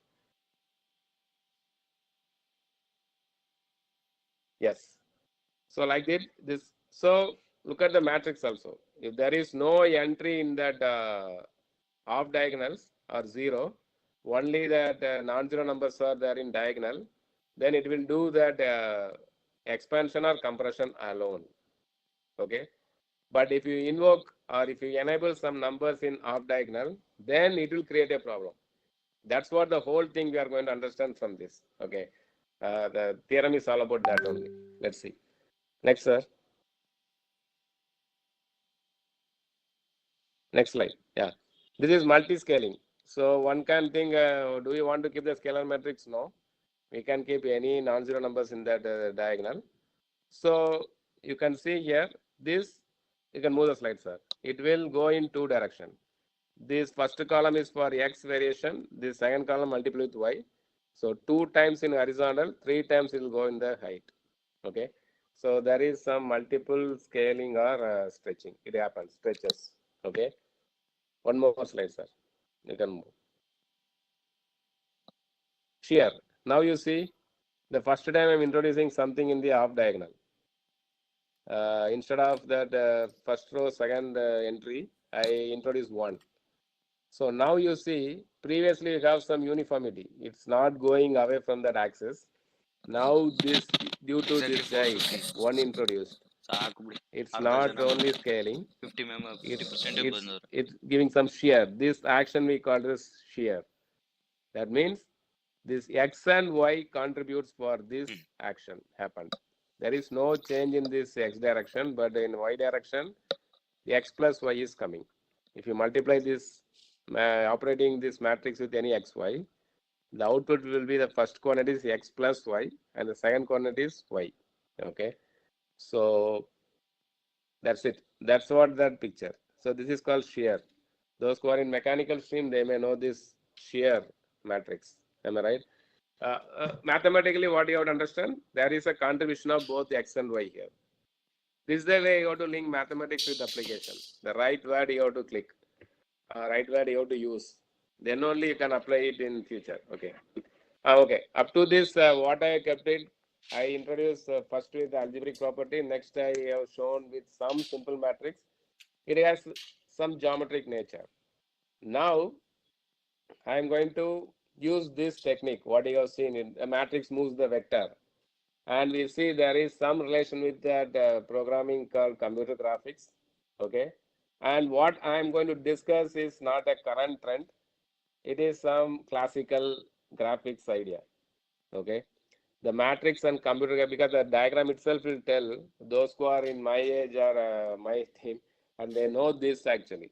Yes. So like this, so look at the matrix also. If there is no entry in that off diagonals or 0, only that non-zero numbers are there in diagonal, then it will do that expansion or compression alone. Okay. But if you invoke or if you enable some numbers in off diagonal, then it will create a problem. That's what the whole thing we are going to understand from this. Okay. The theorem is all about that only. Let's see. Next, sir. Next slide. Yeah. This is multi-scaling. So one can think, do you want to keep the scalar matrix? No. We can keep any non-zero numbers in that diagonal. So you can see here, this, you can move the slide, sir. It will go in 2 directions. This first column is for x variation. This second column multiplied with y. So 2 times in horizontal, 3 times it will go in the height. Okay. So there is some multiple scaling or stretching. It happens, stretches. Okay. One more slide, sir. You can move. Shear. Now you see, the first time I'm introducing something in the off diagonal. Instead of that first row, second entry, I introduce 1. So now you see, previously you have some uniformity. It's not going away from that axis. Now this, due to Exactly this guy, 450. 1 introduced, it's ಅರ್ಧ not ಜನ only scaling, 50% ಬಂದವರು. it's giving some shear. This action we call this shear. That means this x and y contributes for this action happened. There is no change in this x direction, but in y direction, the x plus y is coming. If you multiply this, operating this matrix with any xy, the output will be the first coordinate is x plus y and the second coordinate is y. Okay. So that's it. That's what that picture. So this is called shear. Those who are in mechanical stream, they may know this shear matrix. Am I right? Mathematically, what you have to understand, there is a contribution of both x and y here. This is the way you have to link mathematics with application. The right word you have to click, right word you have to use. Then only you can apply it in future. Okay. Okay. Up to this, what I kept it, I introduced first with the algebraic property. Next, I have shown with some simple matrix. It has some geometric nature. Now, I am going to use this technique. What you have seen in a matrix moves the vector. And we see there is some relation with that programming called computer graphics. Okay. And what I am going to discuss is not a current trend. It is some classical graphics idea. Okay. The matrix and computer, because the diagram itself will tell those who are in my age or my team, and they know this actually.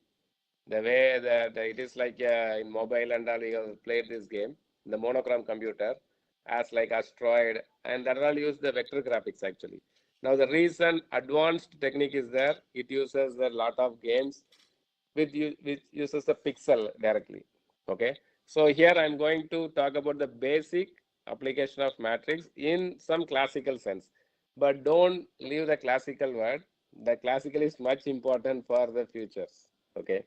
The way that it is like in mobile and all, you have played this game, the monochrome computer, as like asteroid, and that all use the vector graphics actually. Now the recent advanced technique is there. It uses a lot of games which uses the pixel directly. Okay, so here I'm going to talk about the basic application of matrix in some classical sense, but don't leave the classical word. The classical is much important for the futures. Okay,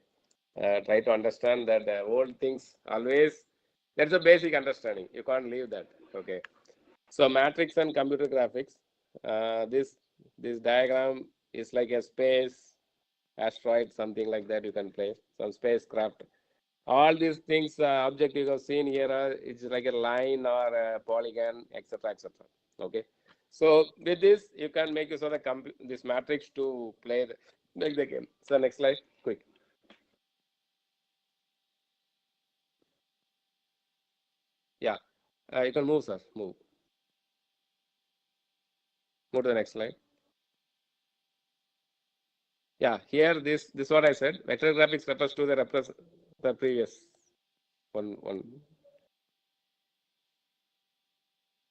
try to understand that old things always, that's a basic understanding. You can't leave that. Okay, so matrix and computer graphics. This diagram is like a space asteroid, something like that. You can play some spacecraft. All these things, object you have seen here, it's like a line or a polygon, etc., etc. Okay. So with this, you can make use of the this matrix to play make the game. So next slide, quick. Yeah, you can move, sir. Move to the next slide. Yeah, here this what I said. Vector graphics refers to the previous one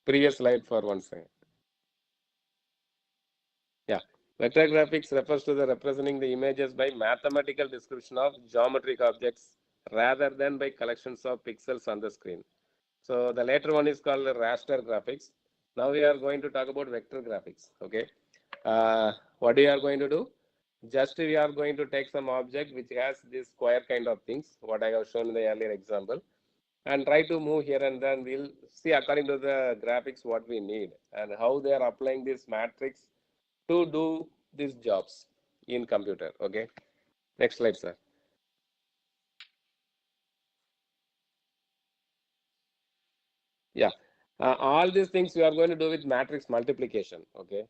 previous slide for one second. Yeah, vector graphics refers to the representing the images by mathematical description of geometric objects rather than by collections of pixels on the screen. So the later one is called raster graphics. Now we are going to talk about vector graphics. Okay, what we are going to do? Just we are going to take some object which has this square kind of things, what I have shown in the earlier example, and try to move here, and then we'll see according to the graphics what we need and how they are applying this matrix to do these jobs in computer. Okay, next slide, sir. Yeah, all these things we are going to do with matrix multiplication. Okay,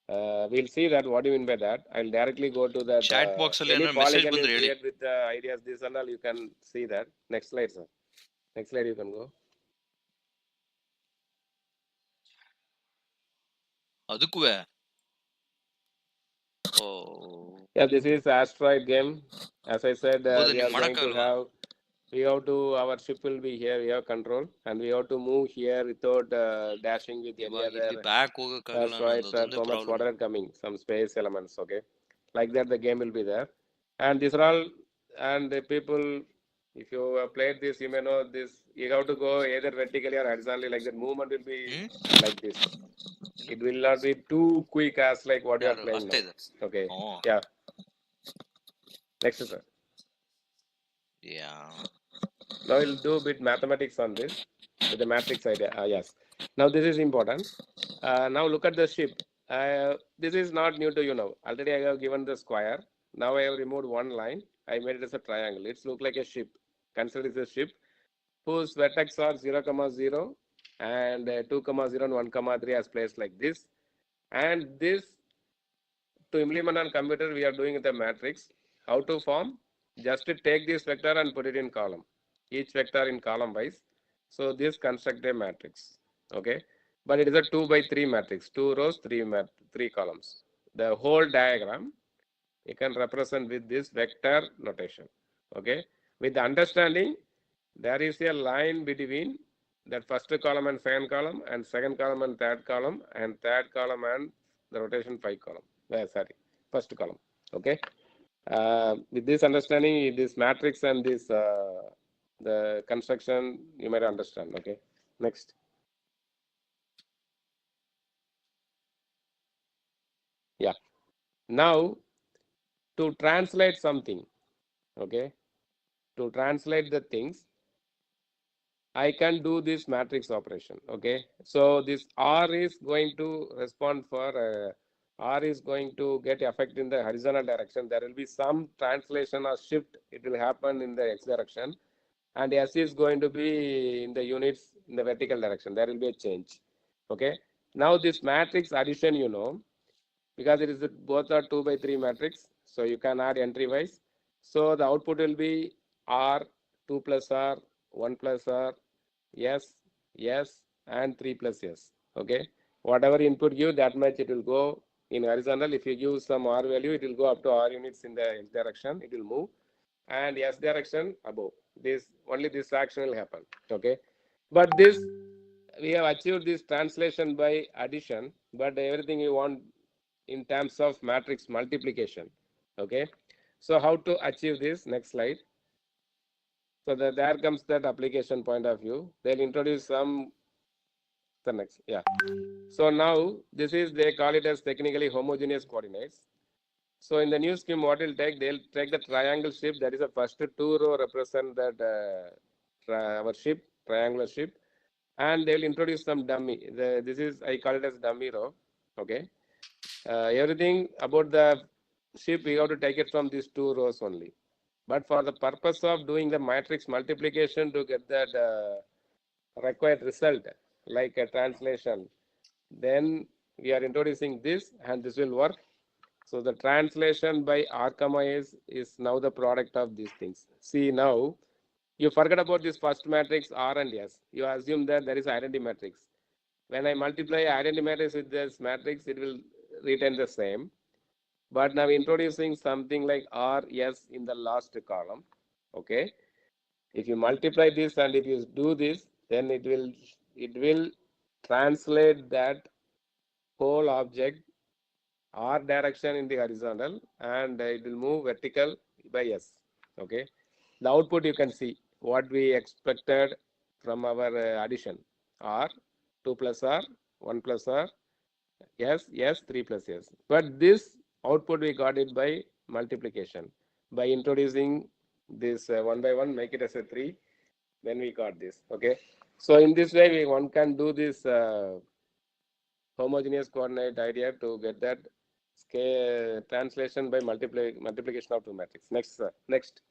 we'll see that what do you mean by that. I'll directly go to that Chat box ಅಲ್ಲಿ any ಏನೋ message polygon you ಬಂದ್ರೆ ಹೇಳಿ. create with the ideas this and all, you can see that. Next slide, sir. Next slide, you can go. ಅದಕ್ಕೂ ಓ Yeah, this is asteroid game. As I said, ಹೌದಾ we ನೀವು are going to ಮಾಡಕ್ಕಾಗಲ್ವಾ? have, we have to, our ship will be here, we have control, and we have to move here without dashing with any ಇವಾಗ other ಇಲ್ಲಿ back ಹೋಗಕ್ಕಾಗಲ್ಲ ಅನ್ನೋದು asteroids or ಅದೊಂದೇ comets, problem. whatever coming, some space elements. Okay, like that the game will be there, and these are all, and the people, if you have played this, you may know this. You have to go either vertically or horizontally, like that. Movement will be hmm like this. ಏನು It will not be too quick as like what you are ಯಾರು playing ಅಷ್ಟೇ now. ಇದೆ. Okay, oh yeah. Next, sir. Yeah Now we'll do a bit mathematics on this with the matrix idea. Yes. Now this is important. Now look at the ship. This is not new to you now. Already I have given the square. Now I have removed one line. I made it as a triangle. It's look like a ship. Consider it as a ship whose vertex are 0, comma 0 and 2, comma 0 and 1, comma 3 as placed like this. And this to implement on computer, we are doing the matrix. How to form? Just to take this vector and put it in column. Each vector in column wise. So this construct a matrix. Okay. But it is a 2 by 3 matrix. 2 rows, 3 columns. The whole diagram you can represent with this vector notation. Okay. With the understanding, there is a line between that first column and second column, and second column and third column and the rotation 5 column. Sorry, first column. Okay. With this understanding, this matrix and this the construction, you might understand. Okay. Next. Yeah. Now to translate something. Okay. To translate the things, I can do this matrix operation. Okay. So this R is going to respond for R is going to get effect in the horizontal direction. There will be some translation or shift. It will happen in the X direction. And S is going to be in the units in the vertical direction. There will be a change. Okay. Now this matrix addition, because it is both are 2 by 3 matrix. So you can add entry wise. So the output will be R, 2 plus R, 1 plus R, yes, yes, and 3 plus yes. Okay. Whatever input give, that much it will go in horizontal. If you give some R value, it will go up to R units in the X direction. It will move. and S direction above. This only this action will happen. Okay, but this we have achieved this translation by addition, but everything we want in terms of matrix multiplication. Okay, so how to achieve this? Next slide. So there comes that application point of view. They'll introduce some the next. Yeah. So now this is they call it as technically homogeneous coordinates. So in the new scheme, what will take? They'll take the triangle shape. That is the first two row represent that our shape, triangular shape, and they will introduce some dummy. This is I call it as dummy row. Okay. Everything about the shape we have to take it from these two rows only. But for the purpose of doing the matrix multiplication to get that required result, like a translation, then we are introducing this and this will work. So the translation by R comma is now the product of these things. See now, you forget about this first matrix R and S. You assume that there is identity matrix. When I multiply identity matrix with this matrix, it will retain the same. But now introducing something like R, S in the last column. Okay. If you multiply this and if you do this, then it will translate that whole object R direction in the horizontal and it will move vertical by S. Okay. The output you can see what we expected from our addition. R, 2 plus R, 1 plus R, S, S, 3 plus S. But this output we got it by multiplication. By introducing this one by one, make it as a 3, then we got this. Okay. So in this way, one can do this homogeneous coordinate idea to get that scale translation by multiplication of two matrix. Next, next.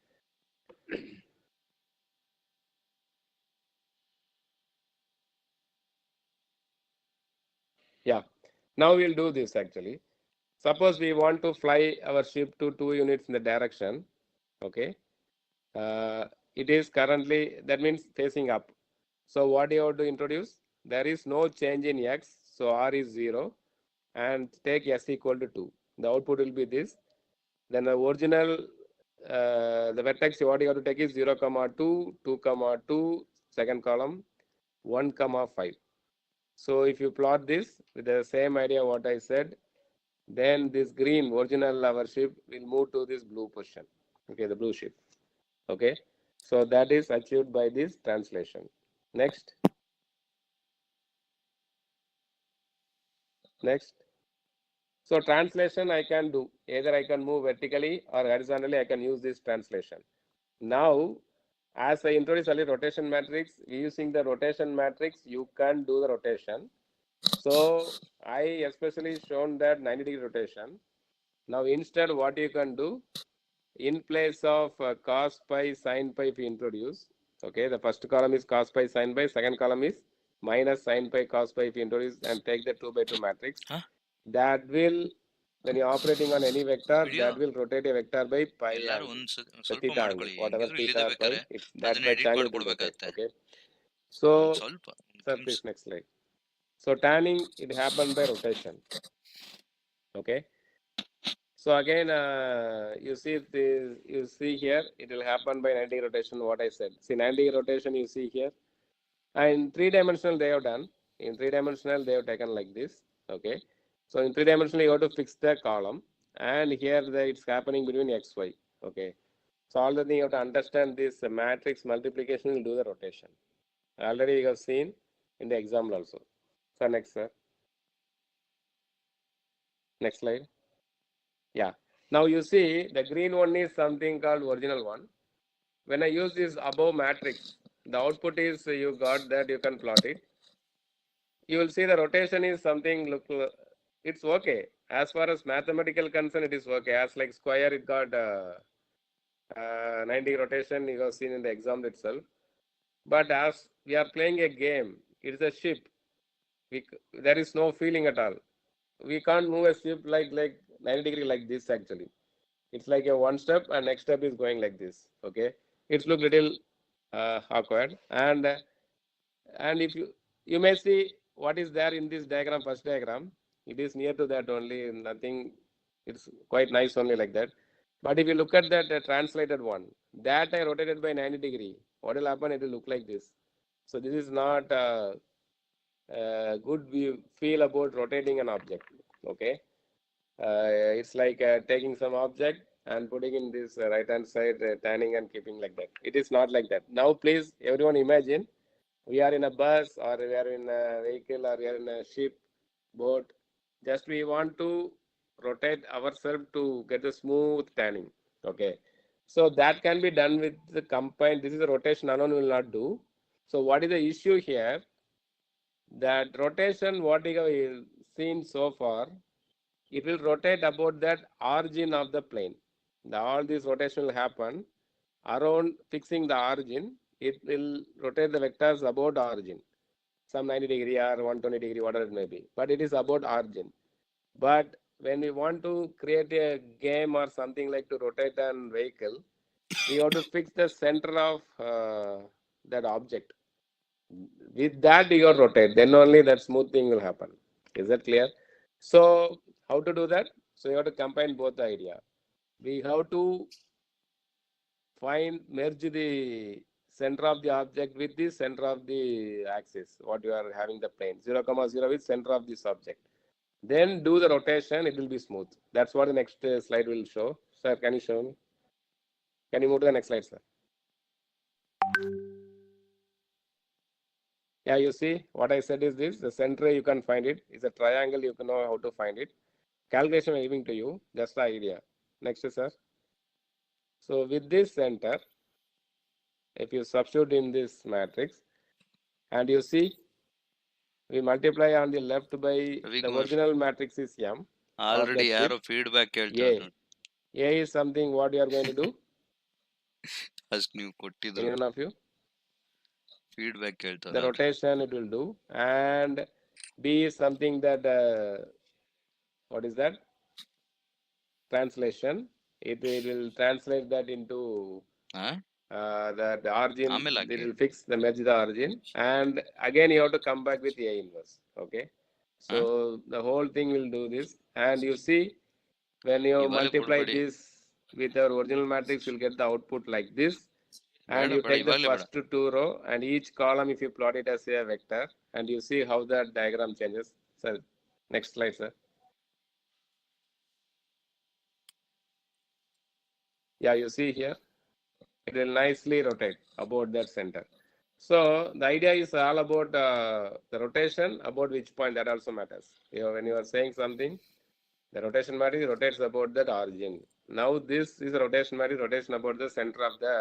Yeah. Now we'll do this actually. Suppose we want to fly our ship to 2 units in the direction. Okay. Uh, it is currently, that means facing up. So what do you have to introduce? There is no change in x. So r is 0 and take s equal to 2. The output will be this. Then the original, the vertex what you have to take is 0, comma 2, 2, comma 2, second column, 1, comma 5. So if you plot this with the same idea what I said, then this green original our ship will move to this blue position. Okay, the blue ship. Okay, so that is achieved by this translation. Next, next. So translation I can do either I can move vertically or horizontally. I can use this translation. Now, as I introduced earlier rotation matrix, using the rotation matrix, you can do the rotation. So I especially shown that 90-degree rotation. Now instead, what you can do in place of cos pi sin pi, if you introduce, okay, the first column is cos pi sin pi, second column is minus sin pi cos pi, if you introduce and take the 2 by 2 matrix, Huh? that will, when you're operating on any vector, video that will rotate a vector by pi ಎಲ್ಲರೂ angle, ಒಂದು the ಸ್ವಲ್ಪ theta angle, ಮಾಡ್ಕೊಳ್ಳಿ whatever ಹೆಂಗಿದ್ರು theta ಇಲ್ಲಿದೆ or pi, ಬೇಕಾರೆ it's that ಅದನ್ನ much edit angle it will rotate. ಮಾಡ್ಕೊಡ್ಬೇಕಾಗತ್ತೆ Okay. ಒಂದು So, ಸ್ವಲ್ಪ sir, ನಿಮಿಷ please next slide. So tanning it happened by rotation. Okay. So again, you see here, it will happen by 90 rotation. What I said. See 90 rotation you see here, and three-dimensional they have done. In three-dimensional they have taken like this. Okay. So in three-dimensional you have to fix the column, and here it's happening between x y. Okay. So all the thing you have to understand this matrix multiplication will do the rotation. Already you have seen in the example also. So next, sir. Next slide. Yeah. Now you see the green one is something called original one. When I use this above matrix, the output is you got that you can plot it. You will see the rotation is something look, it's okay. As far as mathematical concern, it is okay. As like square, it got 90 rotation you have seen in the exam itself. But as we are playing a game, it is a ship. There is no feeling at all. We can't move a ship like 90-degree like this actually. It's like a one step and next step is going like this. Okay, it's look little awkward and if you may see what is there in this diagram, first diagram, it is near to that only, nothing, it's quite nice only like that. But if you look at that translated one, that I rotated by 90 degree, what will happen? It will look like this. So this is not good feel about rotating an object. Okay, it's like taking some object and putting in this right hand side, turning and keeping like that. It is not like that. Now, please, everyone imagine we are in a bus or we are in a vehicle or we are in a ship, boat. Just we want to rotate ourselves to get a smooth turning. Okay, so that can be done with the combined. This is a rotation alone will not do. So what is the issue here? That rotation, what we have seen so far, it will rotate about that origin of the plane. All this rotation will happen around fixing the origin. It will rotate the vectors about origin, some 90 degree or 120 degree, whatever it may be. But it is about origin. But when we want to create a game or something like to rotate an vehicle, we have to fix the center of that object. With that, you rotate, then only that smooth thing will happen. Is that clear? So, how to do that? So, you have to combine both the idea. We have to merge the center of the object with the center of the axis, what you are having the plane, 0, comma 0 with center of this object. Then do the rotation, it will be smooth. That's what the next slide will show. Sir, can you show me? Can you move to the next slide, sir? Yeah, you see what I said is this, the center you can find it. It's a triangle, you can know how to find it. Calculation I'm giving to you, just the idea. Next, sir. So with this center, if you substitute in this matrix, and you see, we multiply on the left by the Ravikumar, original matrix is M of already that ಯಾರೋ ship. Feedback ಕೇಳ್ತಾ A. ಇದ್ರು. A is something what you are going to do? ಅಷ್ಟು ನೀವು ಕೊಟ್ಟಿದ್ರು Any one of you? Feedback The ಕೇಳ್ತಾರೆ ಅವ್ರಿಗೆ. rotation it will do. And B is something that, what is that? Translation. It will translate that into ಹಾ the origin, ಆಮೇಲೆ it hockey. will fix the merge the origin, and again you have to come back with A inverse. Okay, ಹಾ so the whole thing will do this, and you see when you ಇವಾಗಲೇ multiply ಕೊಡ್ಬೇಡಿ, this with our original matrix, you'll get the output like this, ಬೇಡ and you ಬೇಡ take the ಇವಾಗಲೇ ಬೇಡ. first two row and each column if you plot it as a vector, and you see how that diagram changes. So next slide, sir. Yeah, you see here, it will nicely rotate about that center. So the idea is all about the rotation, about which point that also matters. When you are saying something, the rotation matrix rotates about that origin. Now this is a rotation matrix, rotation about the center of the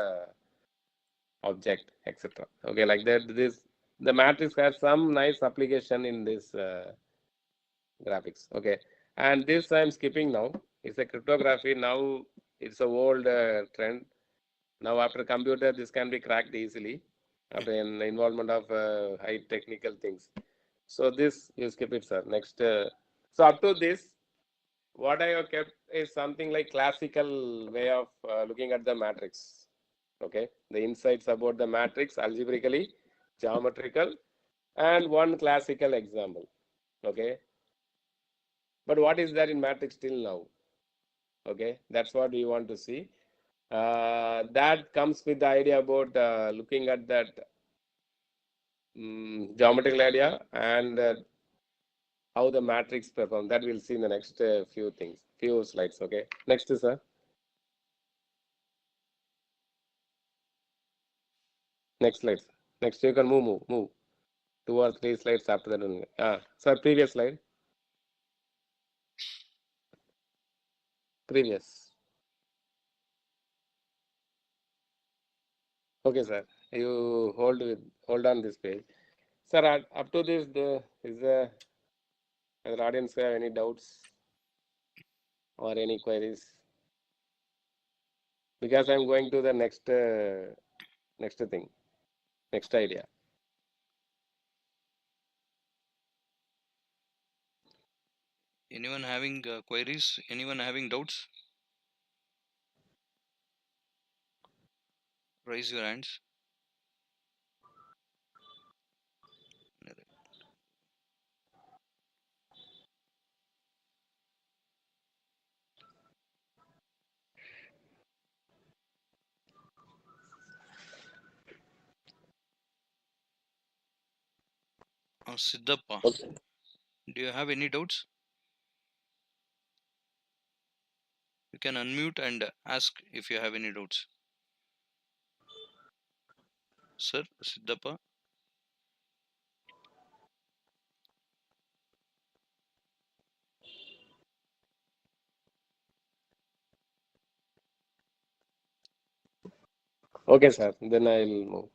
object, etc. Okay, like that. This the matrix has some nice application in this graphics. Okay, and this I'm skipping now. It's a cryptography. Now it's a old trend. Now after computer, this can be cracked easily after an involvement of high technical things. So this you skip it, sir. Next, so up to this, what I have kept is something like classical way of looking at the matrix. Okay, the insights about the matrix algebraically, geometrical, and one classical example. Okay, but what is there in matrix till now? Okay, that's what we want to see. That comes with the idea about looking at that geometrical idea and how the matrix perform. That we'll see in the next few slides. Okay, next is next slides. Next you can move 2 or 3 slides after that only. Sir, previous slide, previous. Okay, sir, you hold on this page, sir. Up to this, is the audience have any doubts or any queries? Because I'm going to the next thing, next idea. Anyone having queries? Anyone having doubts? Raise your hands. Siddhappa, Okay. do you have any doubts? You can unmute and ask if you have any doubts. Sir, Siddhappa. Okay, sir. Then I'll move.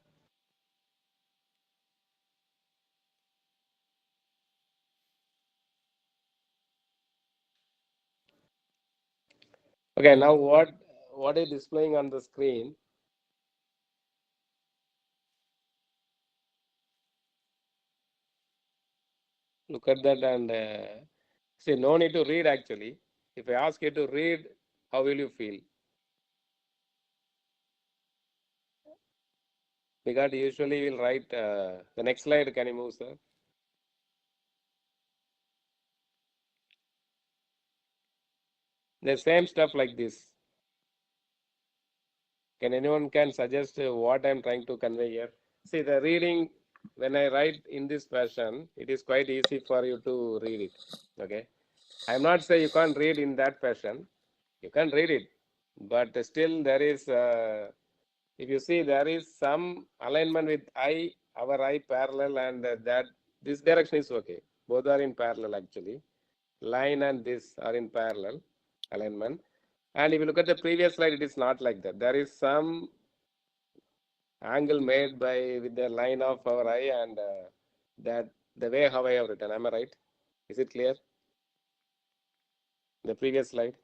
Okay, now what is displaying on the screen? Look at that and see, no need to read actually. If I ask you to read, how will you feel? Because usually we'll write the next slide. Can you move, sir? The same stuff like this. Can anyone can suggest what I'm trying to convey here? See, the reading, when I write in this fashion, it is quite easy for you to read it. Okay. I'm not saying you can't read in that fashion. You can read it, but still there is, if you see, there is some alignment with our eye parallel, and that this direction is okay. Both are in parallel actually. Line and this are in parallel alignment. And if you look at the previous slide, it is not like that. There is some angle made by with the line of our eye and that the way how I have written. Am I right? Is it clear? The previous slide.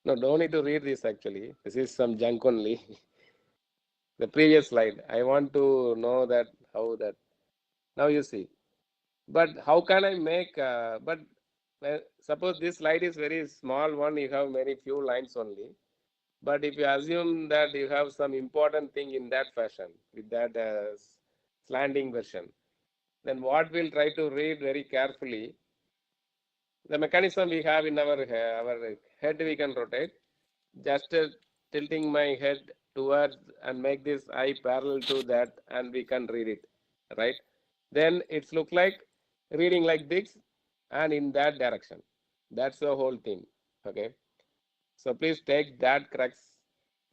No, don't need to read this actually. This is some junk only. The previous slide. I want to know that how that. Now you see. But how can I make? But suppose this slide is very small one. You have very few lines only. But if you assume that you have some important thing in that fashion with that slanting version, then what we'll try to read very carefully, the mechanism we have in our head we can rotate, just tilting my head towards and make this eye parallel to that and we can read it, right? Then it's look like reading like this and in that direction. That's the whole thing, okay? So please take that crux.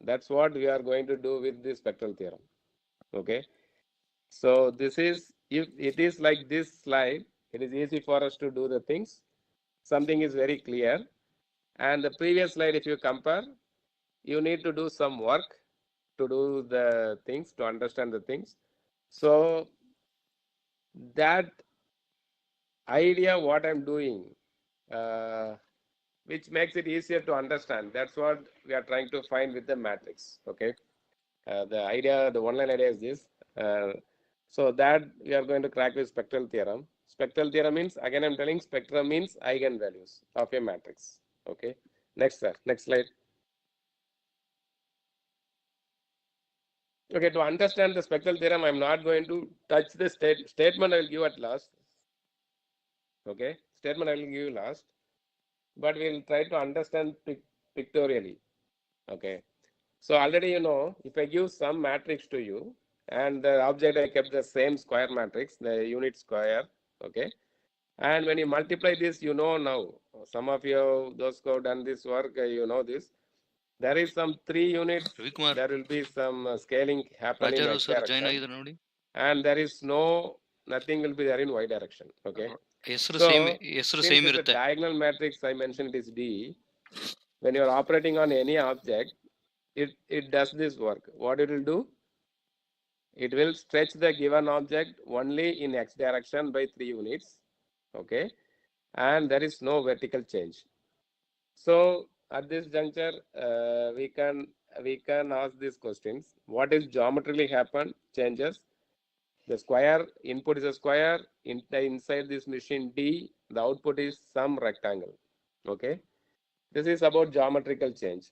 That's what we are going to do with the spectral theorem, okay? So this is, if it is like this slide, it is easy for us to do the things. Something is very clear. And the previous slide, if you compare, you need to do some work to do the things, to understand the things. So that idea, what I'm doing, uh, which makes it easier to understand. That's what we are trying to find with the matrix, okay? The idea, the one line idea is this. Uh, so that we are going to crack with spectral theorem. Spectral theorem means, again I'm telling, spectrum means eigenvalues of a matrix. Okay. Next, sir. Next slide. Okay, to understand the spectral theorem, I'm not going to touch the statement I will give at last. Okay. Statement I will give last. But we'll try to understand pictorially. Okay. So already you know, if I give some matrix to you and the object I kept the same square matrix, the unit square, okay. And when you multiply this, you know now, some of you, those who have done this work, you know this. There is some 3 units, Ravikumar, there will be some scaling happen in Rajaram x sir, join direction. ಆಗಿದ್ದಾರೆ ನೋಡಿ. And there is no, nothing will be there in y direction, okay. ಹೆಸರು same So, since it's a ಇರುತ್ತೆ. diagonal matrix, I mentioned it is D. When you are operating on any object, it does this work. What it will do? It will stretch the given object only in x direction by 3 units, okay, and there is no vertical change. So at this juncture, we can ask these questions: what is geometrically happen changes? The square input is a square. Inside this machine D, the output is some rectangle. Okay, this is about geometrical change.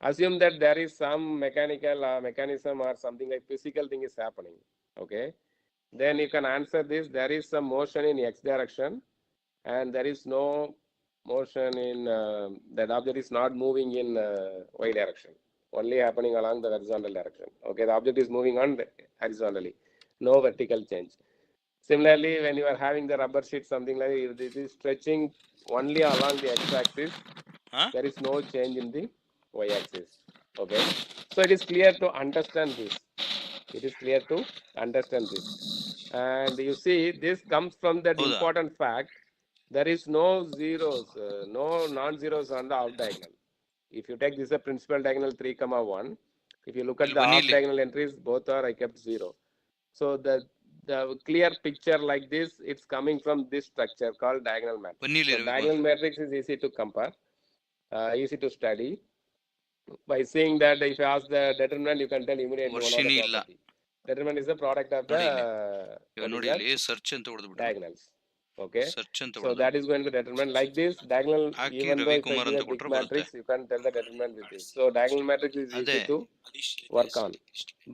Assume that there is some mechanical mechanism or something like physical thing is happening. Okay, then you can answer this. There is some motion in x direction and there is no motion in that object is not moving in y direction, only happening along the horizontal direction. Okay, the object is moving on horizontally, no vertical change. Similarly, when you are having the rubber sheet, something like it is stretching only along the x-axis. Huh? There is no change in the y-axis. Okay, so it is clear to understand this. It is clear to understand this. And you see, this comes from that ಹೌದಾ important fact. There is no zeros, no non-zeros on the off diagonal. If you take this a principal diagonal 3 comma 1, if you look at ಇಲ್ಲಿ the ಬನ್ನಿ off ಇಲ್ಲಿ diagonal entries, both are I kept 0. So the clear picture like this, it's coming from this structure called diagonal matrix. ಬನ್ನಿ ಇಲ್ಲಿ So Ravikumar diagonal matrix is easy to compare, easy to study. By seeing that, if you ask the determinant, you can tell immediately one of the ವರ್ಷಿನಿ ಇಲ್ಲ property. Determinant is the product of the ನೋಡಿ ಇಲ್ಲಿ ಇವಾಗ what is ನೋಡಿ that ಇಲ್ಲಿ search ಅಂತ ಹೊಡೆದು ಬಿಟ್ರು diagonals. Okay, search ಅಂತ so ಹೊಡೆದು that is going to determine like this diagonal. Hockey Even though if I Ravikumar give ಅಂತ a big ಕೊಟ್ರೆ ಬರುತ್ತೆ matrix, you can tell the determinant with this. So diagonal matrix is ಅದೇ easy to work on.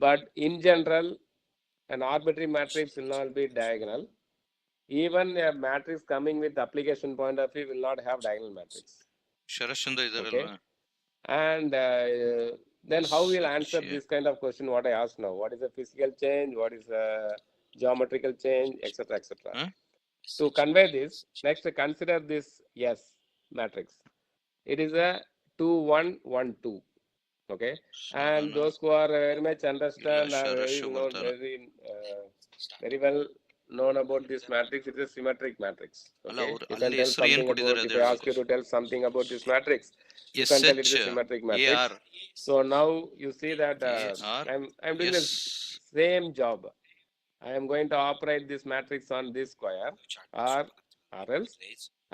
But in general, an arbitrary matrix will not be diagonal. Even a matrix coming with application point of view will not have diagonal matrix. Sharatchandra Okay, ಇದಾರಲ್ವಾ and then how we'll answer Shit. this kind of question what I asked now? What is a physical change? What is a geometrical change, etc., etc. Huh? To convey this, next consider this S matrix. It is a 2 1 1 2. Okay, and Sahana those who are very much ಇಲ್ಲ understand are ಶರಶ್ very ಬರ್ತಾ ಇಲ್ಲ very well known about this matrix. It is a symmetric matrix. ಅಲ್ಲ Okay, ಅವ್ರು you can ಅಲ್ಲಿ tell ಹೆಸರು ಏನ್ something ಕೊಟ್ಟಿದ್ದಾರೆ about, ಅದು if I ask ಹೇಳ್ಬೇಕು you to tell something about this matrix, you S can tell it H is a symmetric A matrix. R So now you see that A R I'm doing the S same job. I am going to operate this matrix on this square, or else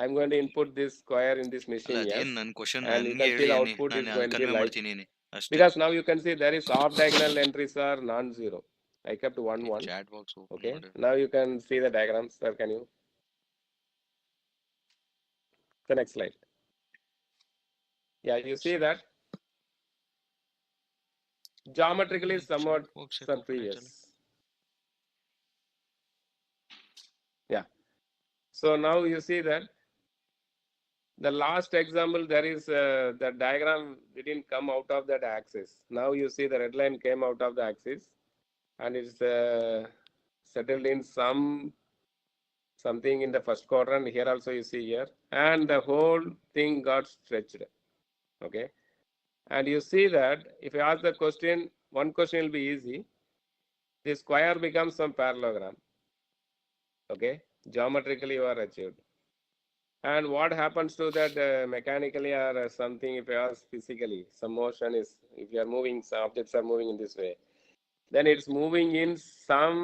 I'm going to input this square in this ಅಲ್ಲ machine, yes, ಅದೇನ್ ನನ್ನ question and you ನನ್ಗೆ can see ಹೇಳಿ the ಅನ್ನಿ output is ನಾನು going to be convey like, ಮಾಡ್ತೀನಿ ಅಷ್ಟೇ because now you can see there is off diagonal entries are non-zero. I kept 1 1. Chat box open Okay, ಮಾಡಿ now you can see the diagrams. Sir, can you the next slide? Yeah, you see that geometrically somewhat chat box ಯಾಕೆ open surprise. ಆಯ್ತಲ್ಲ Yeah, so now you see that the last example, there is the diagram didn't come out of that axis. Now you see the red line came out of the axis and it's settled in something in the first quadrant. Here also you see here, and the whole thing got stretched. Okay, and you see that if you ask the question, one question will be easy. The square becomes some parallelogram. Okay, geometrically you are achieved. And what happens to that mechanically or something, if you ask physically, some motion is, if you are moving, some objects are moving in this way, then it's moving in some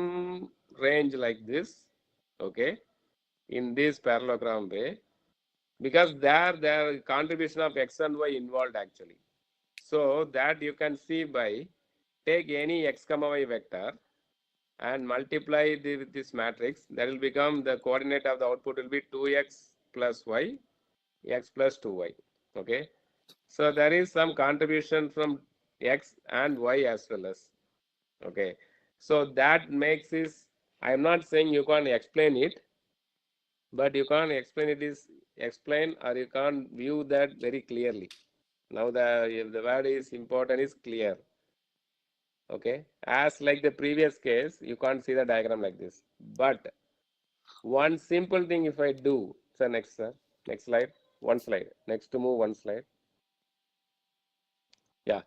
range like this, okay, in this parallelogram way, because there contribution of x and y involved actually. So that you can see by take any x comma y vector and multiply with this matrix, that will become the coordinate of the output will be 2x plus y, x plus 2y. Okay, so there is some contribution from x and y as well as. Okay, so that makes this, I am not saying you can't explain it, but you can't explain it is explain, or you can't view that very clearly. Now the word is important is clear. Okay, as like the previous case, you can't see the diagram like this, but one simple thing if I do, sir, next slide, one slide, next to move one slide. Yeah,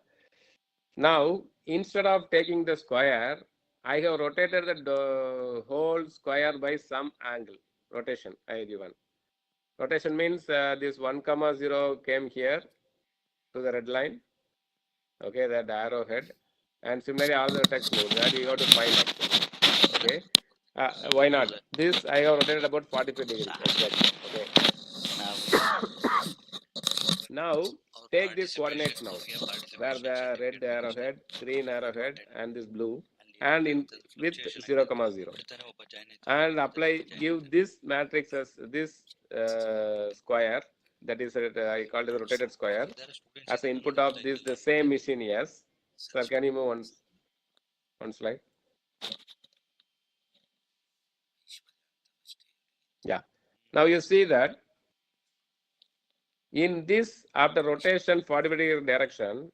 now instead of taking the square, I have rotated the whole square by some angle rotation I have given. Rotation means this 1 comma 0 came here to the red line. Okay, that arrow head, and similarly all the text moved, that you have to find actually. Okay, why not this I have rotated about 45 degree exactly. Okay, now take these coordinates now, where the red arrowhead, green arrowhead, and this blue, and in with 0 comma 0, and apply, give this matrix as this square, that is I call it the rotated square, as the input of this the same machine. Yes, sir, can you move one slide? Yeah, now you see that in this, after rotation 45 degree direction,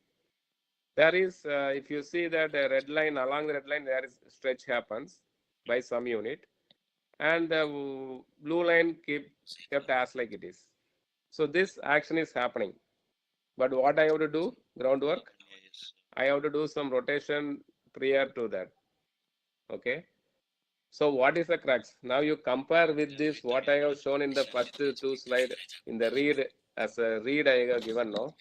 There is, if you see that red line, along the red line, there is stretch happens by some unit, and the blue line kept as like it is. So this action is happening. But what I have to do, groundwork, Yes. I have to do some rotation prior to that. Okay. So what is the crux? Now you compare with this, what I have shown in the first two slide in the read, as a read I have given now.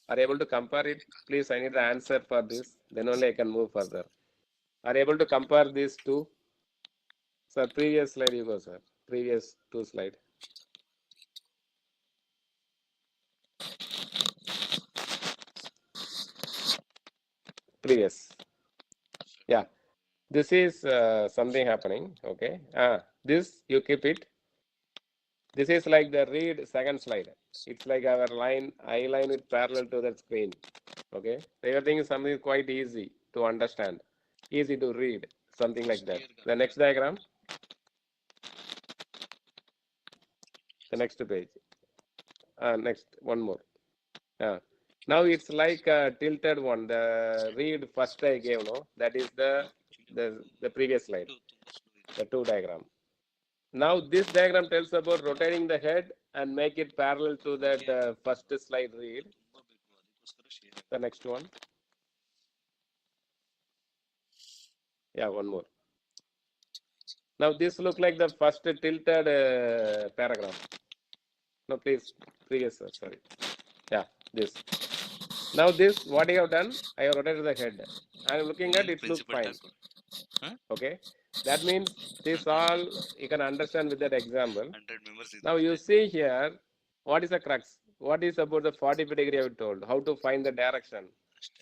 Are able to compare it? Please, I need the answer for this. Then only I can move further. Are able to compare these two? Sir, previous slide you go, sir. Previous two slide. Previous. Yeah. This is something happening. Okay. This you keep it. This is like the read second slide. It's like our line, I line it parallel to that screen. Okay. Everything is something quite easy to understand, easy to read, something like that. The next diagram, the next page. Next, one more. Now it's like a tilted one. The read first I gave, no? That is the previous slide, the two diagram. Now this diagram tells about rotating the head and make it parallel to that first slide read. The next one. Yeah, one more. Now this look like the first tilted paragraph. No, please, previous, sir, sorry. Yeah, this. Now this, what I have done, I have rotated the head. I am looking at it, looks fine. Okay, that means this all you can understand with that example. Now you see here, what is the crux? What is about the 45 degree I have told? How to find the direction?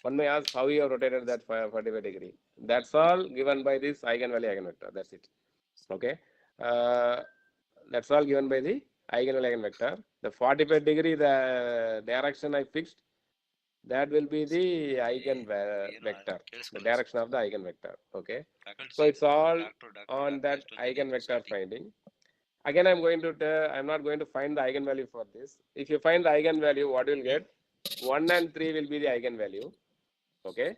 One may ask how you have rotated that 45 degree. That's all given by this eigenvalue eigenvector. That's it. Okay. That's all given by the eigenvalue eigenvector. The 45 degree, the direction I fixed, that will be the eigenvector, the direction of the eigenvector. Okay. So it's all on that eigenvector finding. Again, I'm not going to find the eigenvalue for this. If you find the eigenvalue, what you'll get? 1 and 3 will be the eigenvalue. Okay.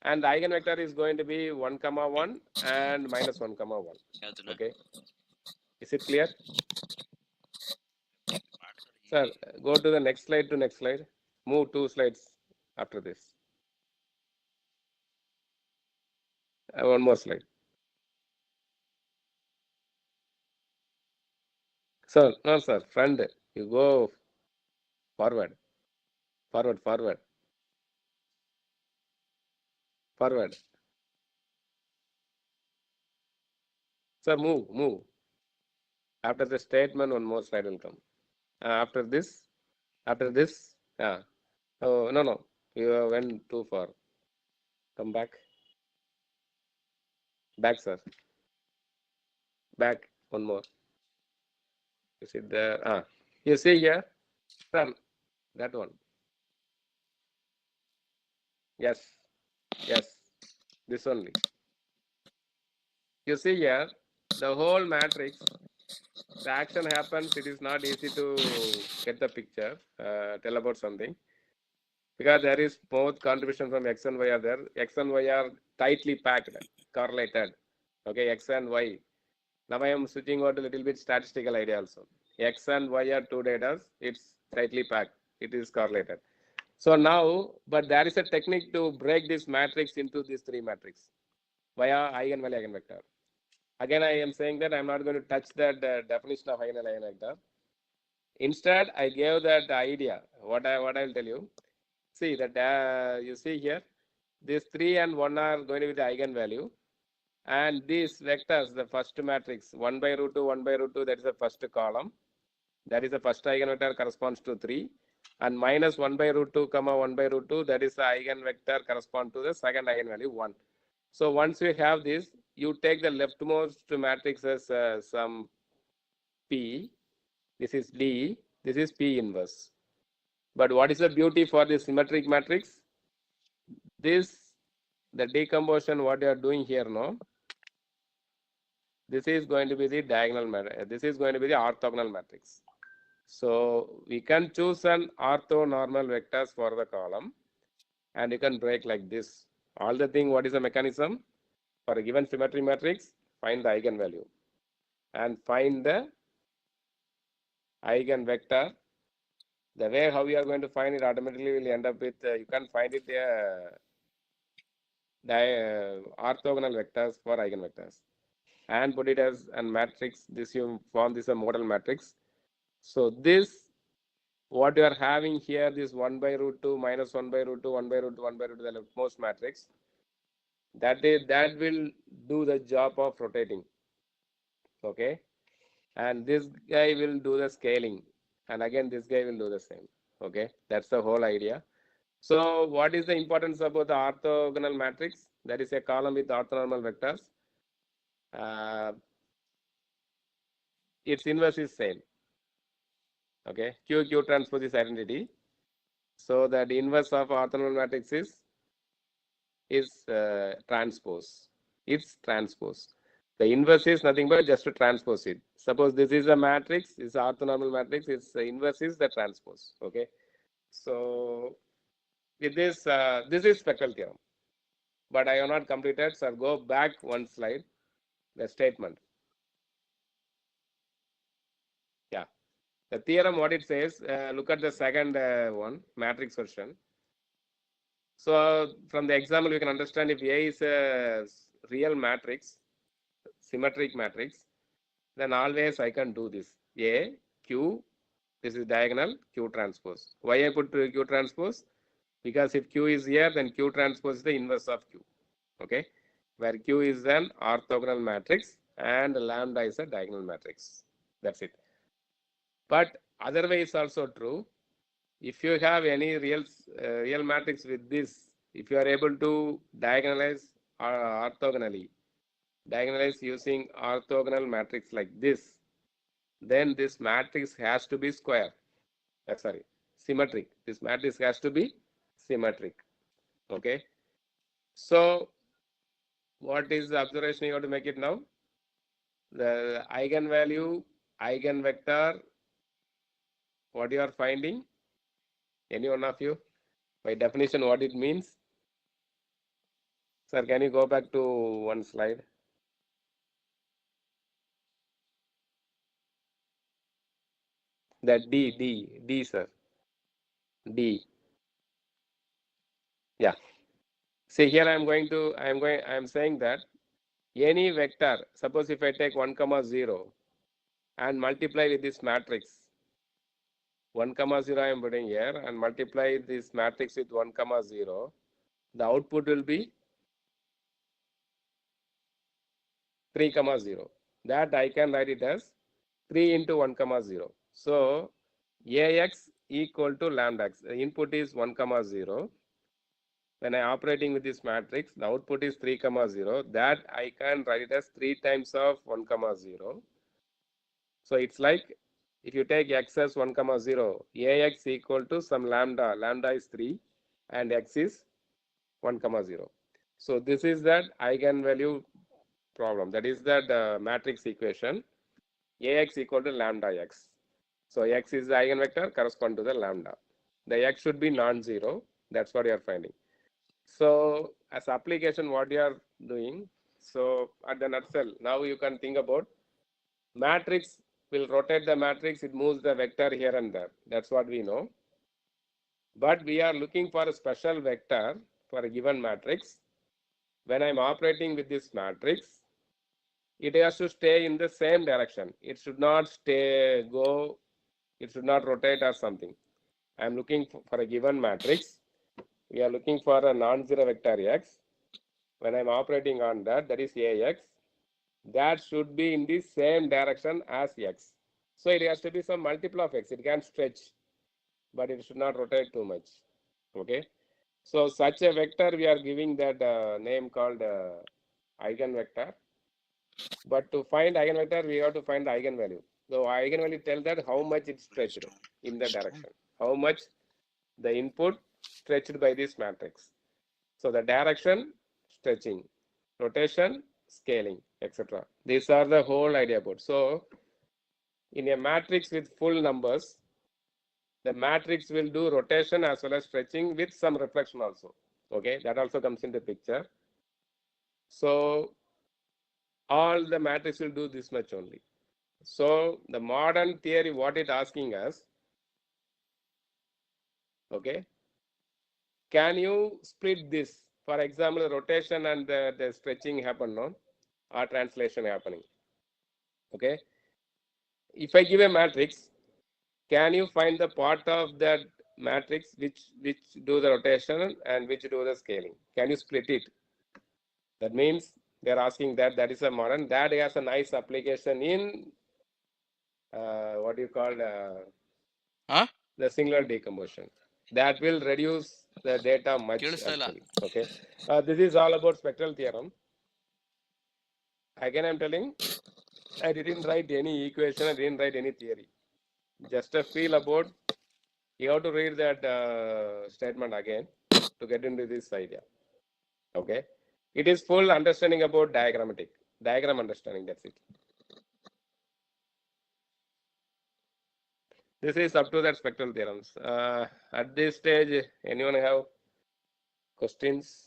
And the eigenvector is going to be 1, 1 and minus 1, 1. Okay. Is it clear? Sir, go to the next slide. Move 2 slides after this. One more slide. Sir, no, sir, front. You go forward. Forward. Sir, move. After the statement, one more slide will come. After this, yeah. Oh, no. You went too far. Come back. Back, sir. Back. One more. You see there. You see here? Sir, that one. Yes. This only. You see here, the whole matrix, the action happens. It is not easy to get the picture, tell about something. Because there is both contribution from X and Y are there. X and Y are tightly packed, correlated. Okay, X and Y. Now I am switching over to a little bit statistical idea also. X and Y are two data. It's tightly packed. It is correlated. So now, but there is a technique to break this matrix into these three matrices via eigenvalue eigenvector. Again, I am saying that I'm not going to touch that definition of eigenvalue eigenvector. Instead, I gave that idea. What I will tell you. See that you see here, these 3 and 1 are going to be the eigenvalue. And these vectors, the first matrix, 1 by root 2, 1 by root 2, that is the first column. That is the first eigenvector corresponds to 3. And minus 1 by root 2, 1 by root 2, that is the eigenvector correspond to the second eigenvalue, 1. So once you have this, you take the leftmost matrix as some P. This is D. This is P inverse. But what is the beauty for this symmetric matrix? This, the decomposition, what you are doing here now, this is going to be the diagonal matrix. This is going to be the orthogonal matrix. So we can choose an orthonormal vectors for the column. and you can break like this. All the thing, what is the mechanism? For a given symmetry matrix, find the eigenvalue and find the eigenvector. The way how you are going to find it automatically will end up with, you can find it orthogonal vectors for eigenvectors and put it as a matrix. This you form this a model matrix. So this what you are having here, this 1 by root 2 minus 1 by root 2, 1 by root 2, 1 by root 2, the leftmost matrix, that will do the job of rotating. Okay, and this guy will do the scaling, and again this guy will do the same. Okay, that's the whole idea. So what is the importance about the orthogonal matrix? That is a column with orthonormal vectors. Its inverse is same. Okay, Q transpose is identity. So that the inverse of orthonormal matrix is transpose. It's transpose. The inverse is nothing but just to transpose it. Suppose this is a matrix, it's orthonormal matrix, its inverse is the transpose. Okay. So with this, this is spectral theorem. But I have not completed, so I'll go back one slide, the statement. Yeah. The theorem, what it says, look at the second one, matrix version. So from the example, you can understand if A is a real matrix, symmetric matrix, then always I can do this. A, Q, this is diagonal, Q transpose. Why I put Q transpose? Because if Q is here, then Q transpose is the inverse of Q. Okay, where Q is an orthogonal matrix and lambda is a diagonal matrix. That's it. But other way is also true. If you have any real matrix with this, if you are able to diagonalize diagonalize using orthogonal matrix like this, then this matrix has to be square. Sorry, symmetric. This matrix has to be symmetric. Okay. So what is the observation you have to make it now? The eigenvalue, eigenvector, what you are finding? Any one of you? By definition, what it means? Sir, can you go back to one slide? That D, sir. D. Yeah. See here I am saying that any vector, suppose if I take 1 comma 0 and multiply with this matrix, 1 comma 0 I am putting here and multiply this matrix with 1 comma 0, the output will be 3 comma 0. That I can write it as 3 into 1 comma 0. So Ax equal to lambda x. The input is 1 comma 0. When I operating with this matrix, the output is 3 comma 0. That I can write it as 3 times of 1 comma 0. So it's like if you take x as 1 comma 0, Ax equal to some lambda. Lambda is 3 and x is 1 comma 0. So this is that eigenvalue problem. That is that matrix equation. Ax equal to lambda x. So x is the eigenvector correspond to the lambda. The x should be non-zero. That's what you are finding. So as application, what you are doing, so at the nutshell, now you can think about matrix will rotate the matrix, it moves the vector here and there. That's what we know. But we are looking for a special vector for a given matrix. When I'm operating with this matrix, it has to stay in the same direction. It should not it should not rotate or something. I'm looking for a given matrix. We are looking for a non-zero vector x. When I'm operating on that, that is Ax, that should be in the same direction as x. So it has to be some multiple of x. It can stretch, but it should not rotate too much. Okay. So such a vector, we are giving that name called eigenvector. But to find eigenvector, we have to find the eigenvalue. So eigenvalue tell that how much it stretched in the direction, how much the input stretched by this matrix. So the direction, stretching, rotation, scaling, etc. These are the whole idea about. So in a matrix with full numbers, the matrix will do rotation as well as stretching with some reflection also. Okay, that also comes into picture. So all the matrix will do this much only. So the modern theory, what it asking us, okay, can you split this? For example, rotation and the stretching happen, no? Or translation happening. Okay. If I give a matrix, can you find the part of that matrix which do the rotation and which do the scaling? Can you split it? That means they're asking that. That is a modern. That has a nice application in what do you call Huh? the singular decomposition. That will reduce the data much ಕೇಳಿಸ್ತಾ ಇಲ್ಲ. actually. Okay. This is all about spectral theorem. Again, I'm telling, I didn't write any equation. I didn't write any theory. Just a feel about. You have to read that statement again to get into this idea. Okay. It is full understanding about diagram understanding. That's it. This is up to that spectral theorems. At this stage, anyone have questions?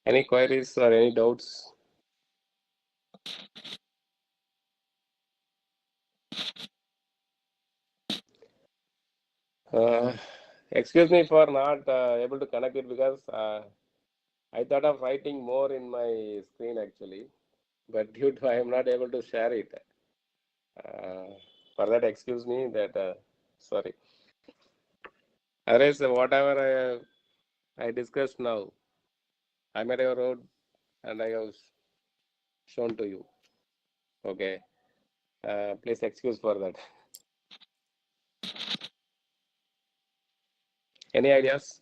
Any queries or any doubts? Excuse me for not able to connect it because I thought of writing more in my screen actually, but due to I am not able to share it. For that, excuse me that, sorry. Otherwise, whatever I discussed now, I might have wrote and I have shown to you. Okay. Please excuse for that. Any ideas?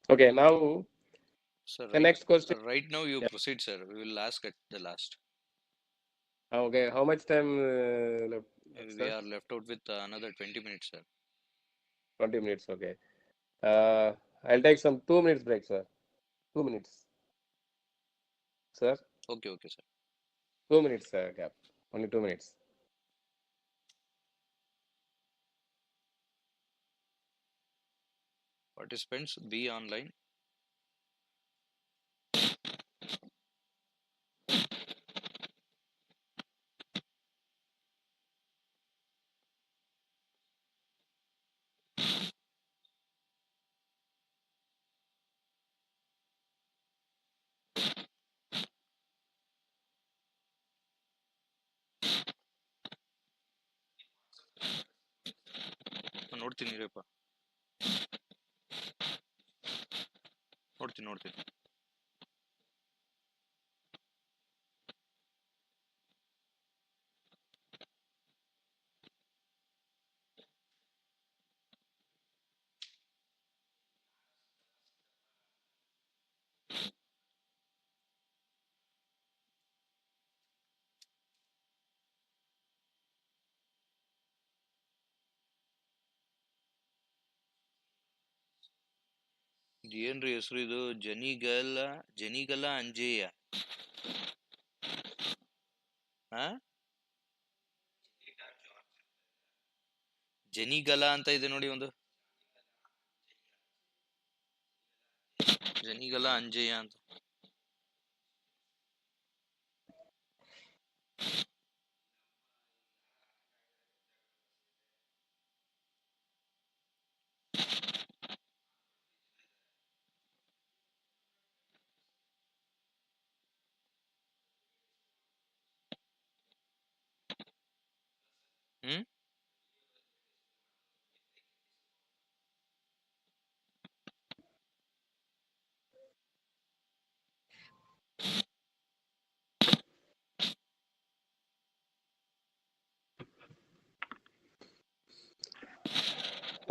Okay, now Sir, the next question. right now you Yeah. proceed, sir. We will ask at the last. Okay, how much time left, We sir? are left out with another 20 minutes, sir. 20 minutes, okay. I'll take some 2 minutes break, sir. 2 minutes, sir. Okay, okay, sir. 2 minutes gap. Only 2 minutes. Participants, be online. ನೋಡ್ತೀನಿ ಇರಪ್ಪ ನೋಡ್ತೀನಿ ಏನ್ರಿ ಹೆಸರು ಇದು? ಜನಿಗಲ ಅಂಜೇಯ. ಜನಿಗಲ ಅಂತ ಇದೆ ನೋಡಿ ಒಂದು. ಜನಿಗಲ ಅಂಜೇಯ ಅಂತ. ಹ್ಮ್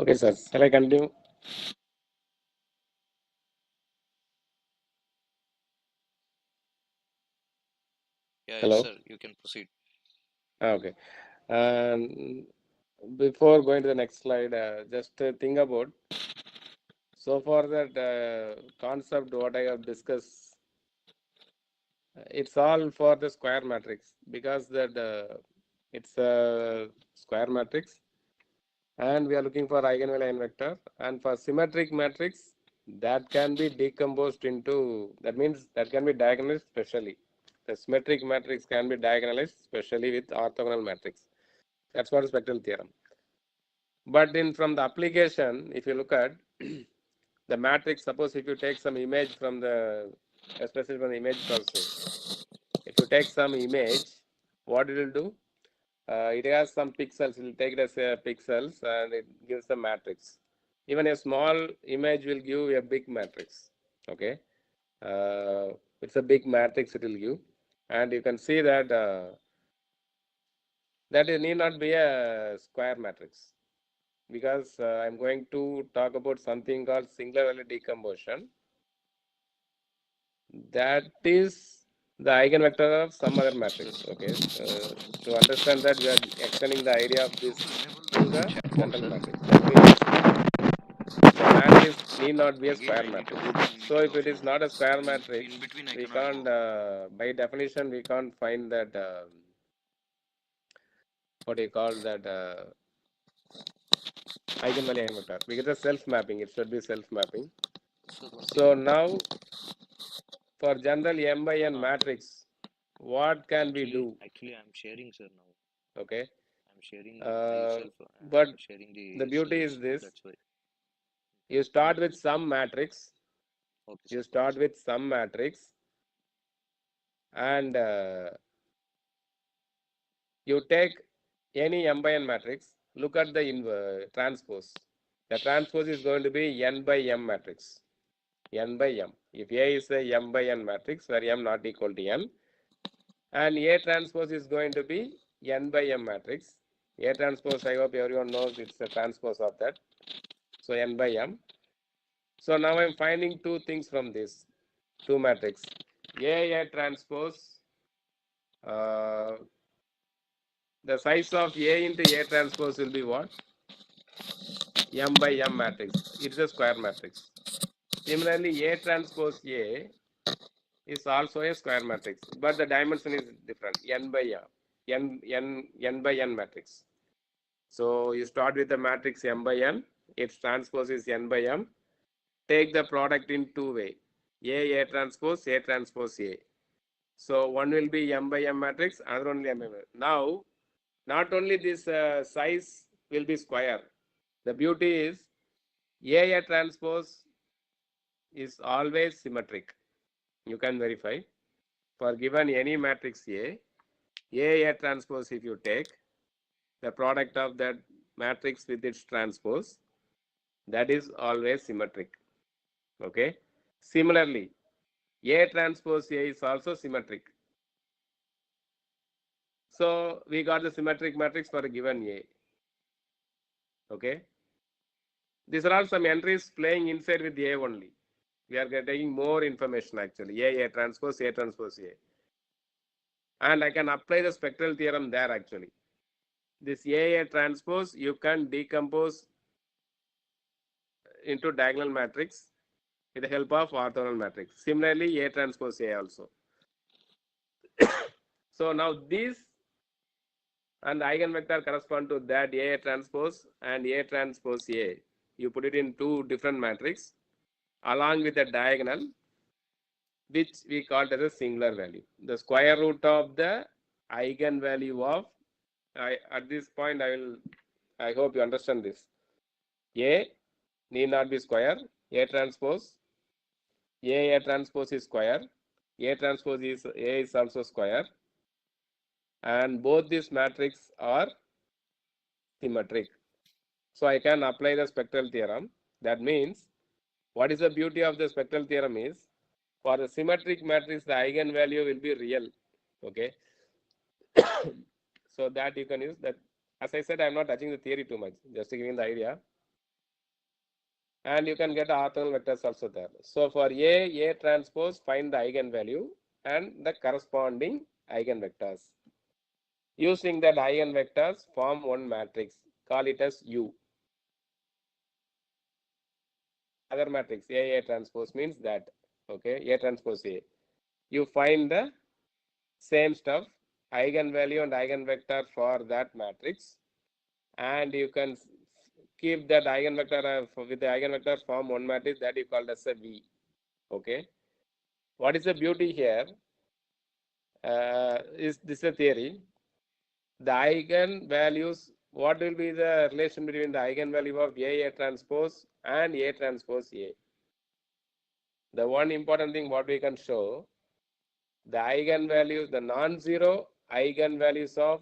Okay, sir. Shall I continue? Yeah, yes, Hello. sir. You can proceed. Okay. And before going to the next slide, just think about so far that concept what I have discussed. It's all for the square matrix because that it's a square matrix, and we are looking for eigenvalue eigenvector. And for symmetric matrix, that can be decomposed into, that means that can be diagonalized specially. The symmetric matrix can be diagonalized specially with orthogonal matrix. That's what spectral theorem. But in from the application, if you look at the matrix, suppose if you take some image from the, especially from the image processing, if you take some image, what it will do? It has some pixels. It will take it as pixels and it gives a matrix. Even a small image will give a big matrix. Okay, it's a big matrix. It will give, and you can see that that it need not be a square matrix because I'm going to talk about something called singular value decomposition. That is the eigenvector of some other matrix. Okay, to understand that we are extending the idea of this to the Chat box, general sir. matrix. That means the matrix need not be a Again, square I need to matrix. go to the So meeting if of it is you. not a square In matrix, between, I we cannot can't, go. by definition, we can't find that, what do you call that, eigenvalue eigenvector. Because it's self-mapping, it should be self-mapping. So one thing. So now, for general M by N Uh, matrix, what can we do? actually, I'm sharing, sir, now. Okay. I'm sharing Uh, myself. but I'm sharing the the beauty slides. is this: That's why. you start with some matrix, Okay, sir. you Okay, start sir. with some matrix, and you take any M by N matrix, look at the transpose. The transpose is going to be N by M matrix. N by M. If A is a M by N matrix where M not equal to N, and A transpose is going to be N by M matrix. A transpose, I hope everyone knows it's a transpose of that. So N by M. So now I'm finding two things from this two matrix. A transpose, uh, the size of A into A transpose will be what? M by M matrix. It's a square matrix. Similarly, A transpose A is also a square matrix, but the dimension is different. N by N by N matrix. So you start with the matrix M by N. Its transpose is N by M. Take the product in two way. A transpose, A transpose A. So one will be M by M matrix, another one will be M by M. Now, not only this size will be square. The beauty is A transpose is always symmetric. You can verify. For given any matrix A transpose if you take the product of that matrix with its transpose, that is always symmetric. Okay. Similarly, A transpose A is also symmetric. So we got the symmetric matrix for a given A. Okay. These are all some entries playing inside with A only. We are getting more information actually. A transpose, A transpose A. And I can apply the spectral theorem there actually. This A transpose you can decompose into diagonal matrix with the help of orthogonal matrix. Similarly, A transpose A also. So now these and the eigenvector correspond to that A transpose and A transpose A. You put it in two different matrix along with a diagonal which we call it as a singular value. The square root of the eigenvalue of, at this point I hope you understand this. A need not be square. A transpose transpose is square. A transpose is A is also square, and both these matrices are symmetric. So I can apply the spectral theorem. That means what is the beauty of the spectral theorem is for the symmetric matrix the eigenvalue will be real. Okay. So that you can use that. As I said, I am not touching the theory too much, just giving the idea. and you can get orthogonal vectors also there. So for A transpose, find the eigenvalue and the corresponding eigenvectors. Using that eigenvectors, form one matrix. Call it as U. Other matrix A transpose means that. Okay, A transpose A. You find the same stuff, eigenvalue and eigenvector for that matrix, and you can keep that eigenvector with the eigenvector form one matrix that you call as a V. Okay. What is the beauty here? Is this a theory? The eigenvalues, what will be the relation between the eigenvalue of A transpose and A transpose A? The one important thing what we can show, the eigenvalues, the non-zero eigenvalues of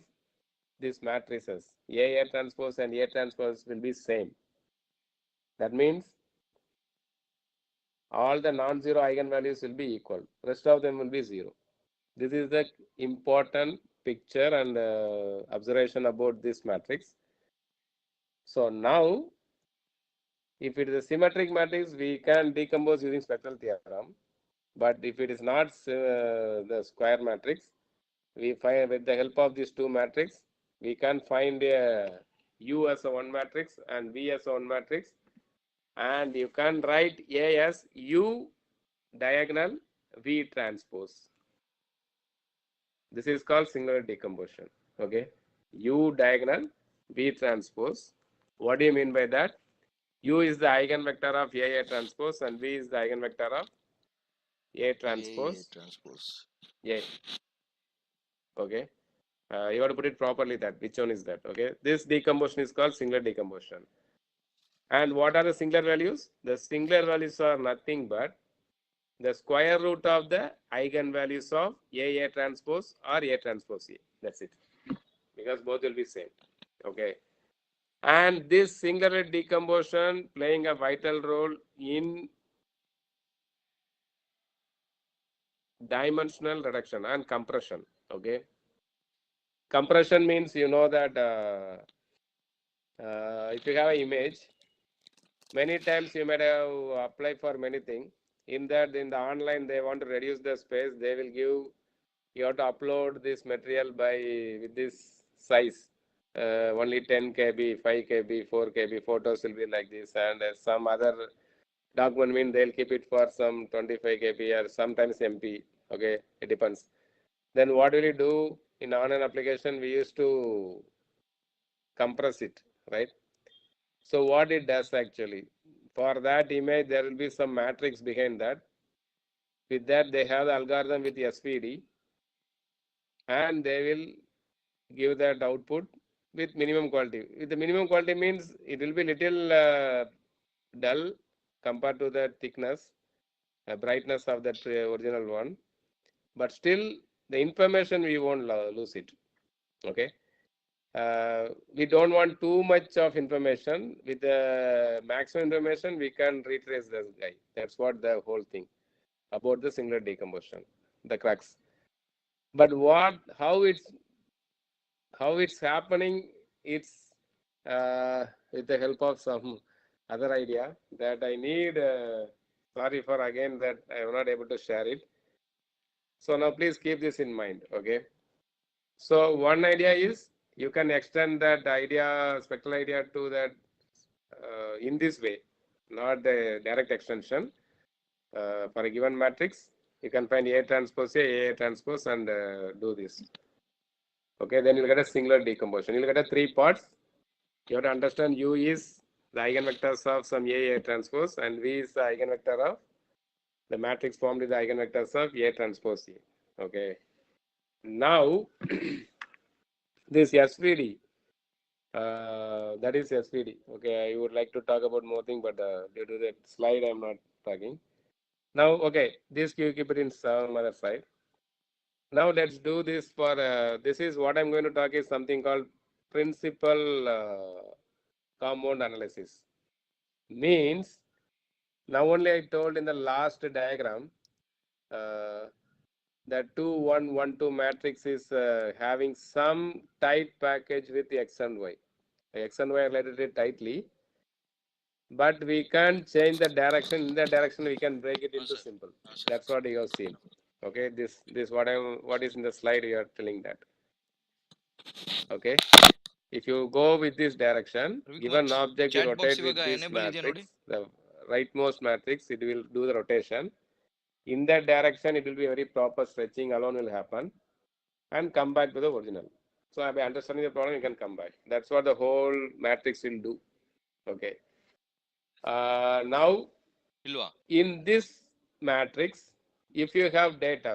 these matrices, A transpose and A transpose will be same. That means all the non-zero eigenvalues will be equal. Rest of them will be zero. This is the important picture and observation about this matrix. So now, if it is a symmetric matrix, we can decompose using spectral theorem. But if it is not the square matrix, we find with the help of these two matrices, we can find U as a one matrix and V as a one matrix. And you can write A as U diagonal V transpose. This is called singular decomposition. Okay. U diagonal V transpose. What do you mean by that? U is the eigenvector of A transpose and V is the eigenvector of A transpose. A transpose. A. Okay. You have to put it properly that which one is that. Okay. This decomposition is called singular decomposition. And what are the singular values? The singular values are nothing but the square root of the eigenvalues of A transpose or A transpose A. That's it. Because both will be same. Okay. And this singular decomposition playing a vital role in dimensional reduction and compression. Okay. Compression means you know that if you have an image, many times you might have applied for many things. In that, in the online, they want to reduce the space. They will give, you have to upload this material by with this size. Only 10 KB, 5 KB, 4 KB photos will be like this, and some other document mean they'll keep it for some 25 KB or sometimes MP. Okay, it depends. Then what will you do in online application? We used to compress it, right? So what it does actually, for that image, there will be some matrix behind that. With that, they have the algorithm with SVD, and they will give that output with minimum quality. With the minimum quality means it will be little dull compared to the thickness, brightness of that original one. But still, the information we won't lose it. Okay. We don't want too much of information. With the maximum information, we can retrace this guy. That's what the whole thing about the singular decomposition, the crux. But how it's happening, it's with the help of some other idea that I need. Sorry for again that I am not able to share it. So now please keep this in mind. Okay. So one idea is you can extend that idea, spectral idea to that in this way, not the direct extension. For a given matrix, you can find A transpose A transpose, and do this. Okay, then you'll get a singular decomposition. You'll get a three parts. You have to understand U is the eigenvectors of some A transpose, and V is the eigenvector of the matrix formed with the eigenvectors of A transpose A. Okay. Now, this SVD, that is SVD. Okay, I would like to talk about more thing, but due to that slide, I'm not talking. Now, okay, this you keep it in some other side. Now let's do this for, this is what I'm going to talk is something called principal compound analysis. Means, now only I told in the last diagram that 2, 1, 1, 2 matrix is having some tight package with X and Y. X and Y are related tightly. but we can't change the direction. In that direction, we can break it into sir. simple. Sir. That's what you have seen. Okay, this what is in the slide you are telling that. Okay, if you go with this direction, Ravikumar, given object you chat box rotate with ಇವಾಗ this enable ಇದೆಯಾ ನೋಡಿ? matrix, the rightmost matrix, it will do the rotation. In that direction, it will be very proper stretching alone will happen and come back to the original. So by understanding the problem, you can come back. That's what the whole matrix will do. Okay. Now ಇಲ್ವಾ? in this matrix, if you have data,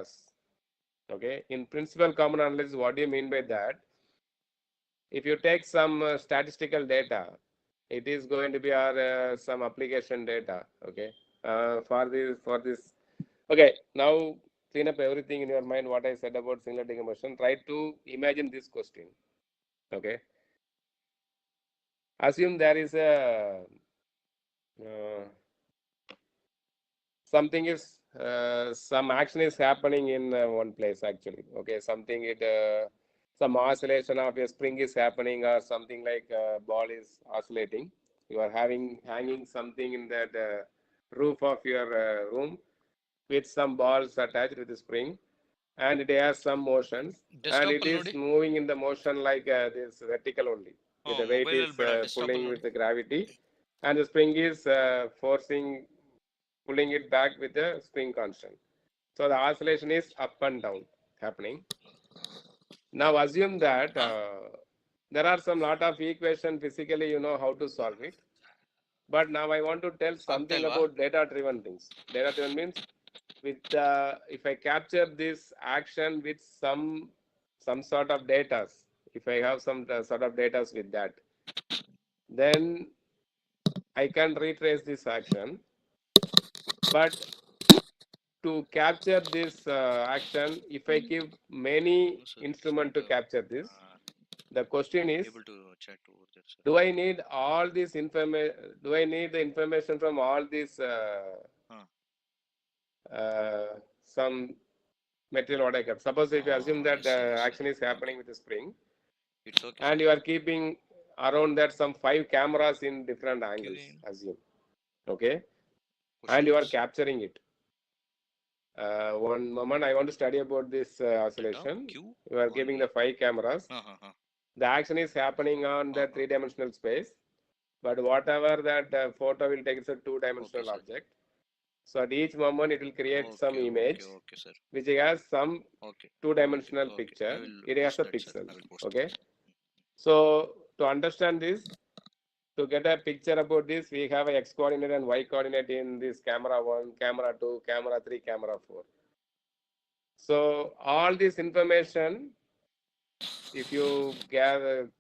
okay, in principal common analysis, what do you mean by that? If you take some statistical data, it is going to be our some application data. Okay, for this. Okay, now clean up everything in your mind. What I said about singular decomposition. Try to imagine this question. Okay, assume there is a uh, something is some action is happening in one place actually. Okay, something it some oscillation of a spring is happening or something like ball is oscillating. You are having hanging something in that roof of your room with some balls attached with the spring, and it has some motions, and desktop it ಅಲ್ಲಿ is ನೋಡಿ. moving in the motion like this vertical only, with the weight mobile is ಅಲ್ಲಿ ಬೇಡ, desktop pulling ಅಲ್ಲಿ with ನೋಡಿ. the gravity, and the spring is forcing, pulling it back with the spring constant. So the oscillation is up and down happening. Now assume that there are some lot of equation physically you know how to solve it. But now I want to tell ಆಗ್ತಾ something ಇಲ್ವಾ? about data driven things. Data driven means with if I capture this action with some sort of data, if I have some sort of data with that, then I can retrace this action. But to capture this action, if I give many No, sir, it's instrument not to capture this, uh, the question is, able to chat over there, sir. do I need all this information? Do I need the information from all these Huh. some material what I got? Suppose if you assume that Yes, the sir, yes, sir. action is happening Okay. with the spring, It's okay, and sir. you are keeping around that some 5 cameras in different Q angles, ಏನು? assume, okay, and you are Questions? capturing it. One moment, I want to study about this Data oscillation. Q You are on giving E. the 5 cameras. The action is happening on the three-dimensional space, but whatever that photo will take is a Okay, two-dimensional sir. object. So at each moment, it will create some image Okay, sir. which has some Okay, two-dimensional okay. I picture. will It has post a that, sir. pixel. I will post Okay. that. So to understand this, to get a picture about this, we have a x coordinate and y coordinate in this camera 1, camera 2, camera 3, camera 4. So all this information, if you gather,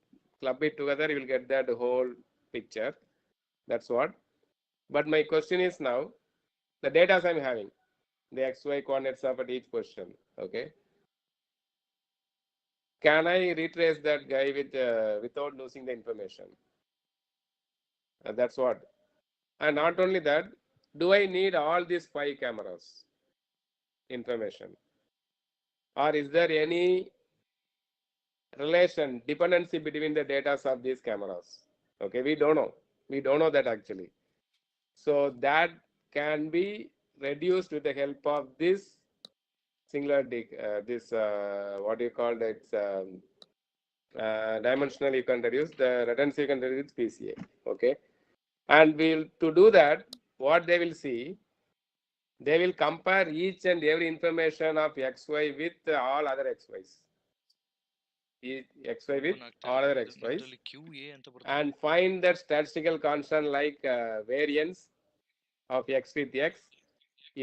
club it together, you will get that whole picture. That's what. But my question is now, the data I'm having, the xy coordinates of at each position. Okay. Can I retrace that guy with without losing the information? That's what. And not only that, do I need all these 5 cameras information, or is there any relation dependency between the data of these cameras? Okay, we don't know. We don't know that actually. So that can be reduced with the help of this singular this what do you call it? Dimensional you can reduce, the redundancy you can reduce PCA. Okay, and we'll to do that, what they will see, they will compare each and every information of XY with all other XYs. XY with open ಆಗ್ತಾ all ಇಲ್ಲ other ಇದು XYs, ನಿಮ್ದ್ರಲ್ಲಿ Q A ಅಂತ ಬರ್ತದೆ. and find that statistical constant like variance of X with X.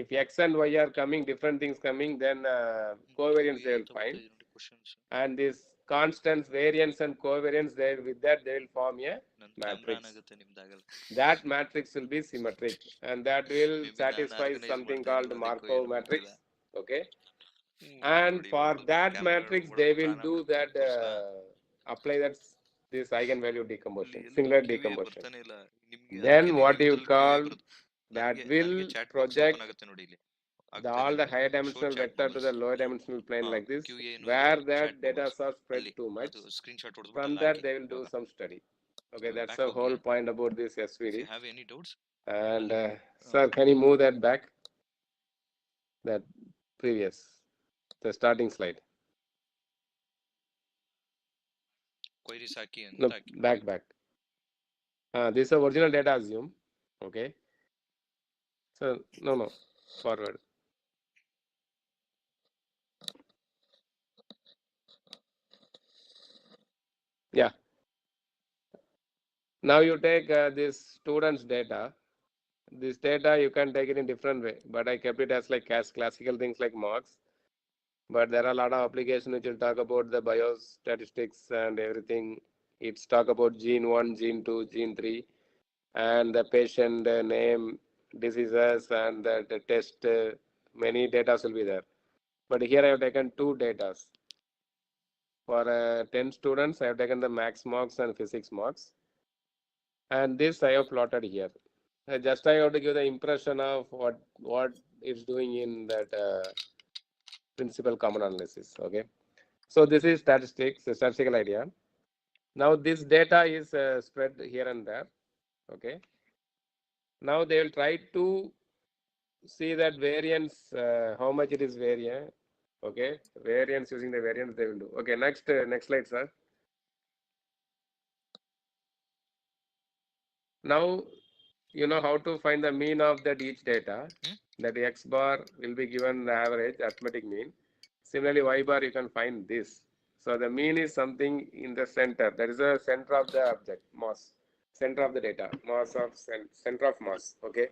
If X and Y are coming, different things coming, then Q covariance A they will ಅಂತ ಬರ್ತಾ find. ಇದೆ ನೋಡಿ questions. And this constants, variance and covariance, they with that they will form a ನನ್ನ camera on matrix. ಆಗುತ್ತೆ, ನಿಮ್ದಾಗಲ್ಲ. That matrix will be symmetric, and that will may be ನಾನು satisfy organise something ಮಾಡ್ತಾ called ಇದೀನೋ ಅದಕ್ಕೋ Markov ಏನೋ matrix. ಗೊತ್ತಿಲ್ಲ. Okay, and ನೋಡಿ for ಹೊಡೆದು that ಕ್ಯಾಮ್ರಾಗಳು matrix they ಹೊಡೆದ್ಬಿಟ್ರೆ will ಆನ್ do ಆಗ್ಬಿಡುತ್ತೆ that ತೋರ್ಸ್ಲಾ? apply that this eigenvalue ಇಲ್ಲಿ decomposition, ಎಲ್ಲೂ singular ಕ್ಯೂ ಎ decomposition. ಬರ್ತಾನೆ ಇಲ್ಲ ನಿಮ್ಗೆ, Then ಅದಕ್ಕೆ what you ನಿಮ್ದ್ರಲ್ಲಿ ಕ್ಯೂ ಎ call ಬರುತ್ತೆ. that ನನಗೆ will ನನಗೆ ಚಾಟ್ ಬಾಕ್ಸ್ project ಓಪನ್ ಆಗುತ್ತೆ ನೋಡಿ, ಇಲ್ಲಿ the ಆಗ್ತಾ all ಇದೆ the ನೋಡಿ. higher show dimensional chat vector to bubbles. the lower dimensional plane like this, Q ಎನು ಇದೆ where that chat data bubbles are spread ಅಲ್ಲಿ too much. ಅದು ಸ್ಕ್ರೀನ್ ಶಾಟ್ ಹೊಡೆದ್ಬಿಟ್ಟು From ಅಲ್ಲಿ that ಹಾಕಿ they will do ಇವಾಗ. some study. Okay, that's back the over whole here. point about this If you SVD. have any doubts, And I'll sir, can you move that back? That previous, the starting slide. queries haki No, anta back. This is the original data assume. Okay. So no, forward. Yeah. Now you take this student's data. This data you can take it in different way, but I kept it as like classical things like marks. But there are a lot of applications which will talk about the biostatistics and everything. It's talk about gene 1, gene 2, gene 3, and the patient name, diseases, and the test. Many data will be there. But here I have taken two data. For 10 students, I have taken the max marks and physics marks. And this I have plotted here. Just I have to give the impression of what it's doing in that principal common analysis. Okay. So this is statistics, a statistical idea. Now this data is spread here and there. Okay. Now they will try to see that variance, how much it is variant. Okay. Variance, using the variance they will do. Okay. Next slide, sir. Now you know how to find the mean of that each data. That x bar will be given the average arithmetic mean. Similarly, y bar you can find this. So the mean is something in the center. That is the center of the object, mass, center of the data, mass of center of mass. Okay.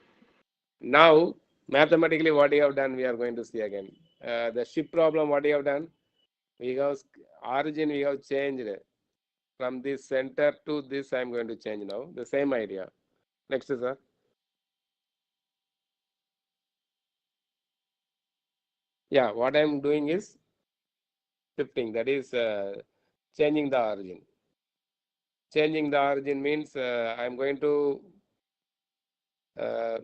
Now mathematically, what you have done, we are going to see again. The ship problem, what you have done, we have origin, we have changed from this center to this. I am going to change now. The same idea. Next, sir. Yeah, what I am doing is shifting, that is changing the origin. Changing the origin means I am going to uh,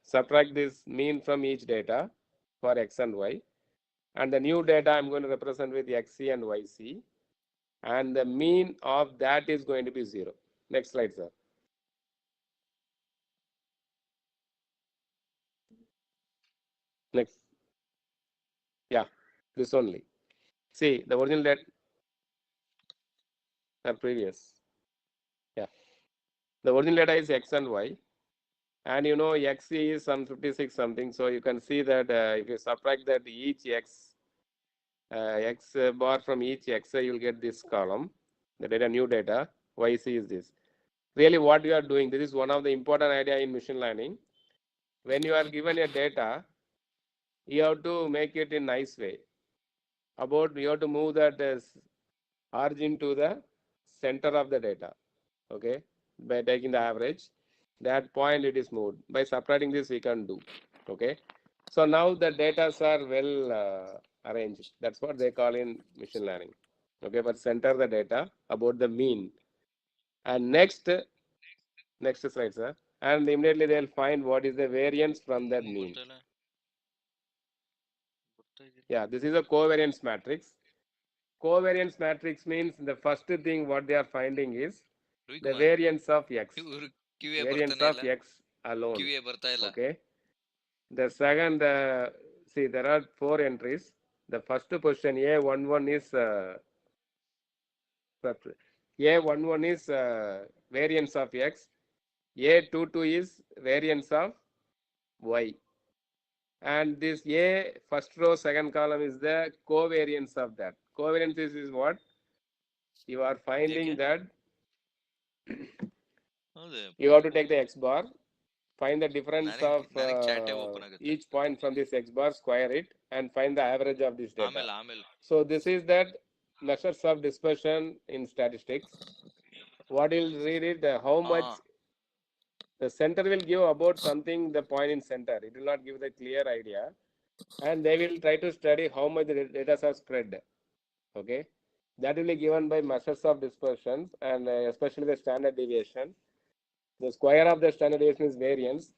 subtract this mean from each data for x and y, and the new data I am going to represent with xc and yc, and the mean of that is going to be 0. Next slide, sir. Next. Yeah, this only. See, the original data previous. Yeah, the original data is x and y, and you know x is some 56 something, so you can see that if you subtract that each x x bar from each x, you will get this column, the data, new data. Yc is this. Really what you are doing, this is one of the important idea in machine learning. When you are given a data, you have to make it in nice way. You have to move that origin to the center of the data. Okay, by taking the average, that point it is moved. By subtracting this, we can do. Okay, so now the data are well arranged. That's what they call in machine learning. Okay, but center the data about the mean. And next slide, sir. And immediately they'll find what is the variance from that mean. Yeah, this is a covariance matrix. Covariance matrix means the first thing what they are finding is the variance of x. Variance of x alone. Okay. The second, see, there are 4 entries. The first position A11 is A11 is variance of x. A22 is variance of y. And this A first row, second column is the covariance of that. Covariance is what? You are finding that you have to take the x bar, find the difference of each point from this x bar, square it, and find the average of this data. So this is that measures of dispersion in statistics. What you'll read it, how much the center will give about something, the point in center. It will not give the clear idea. And they will try to study how much the data are spread. Okay. That will be given by measures of dispersion, and especially the standard deviation. The square of the standard deviation is variance.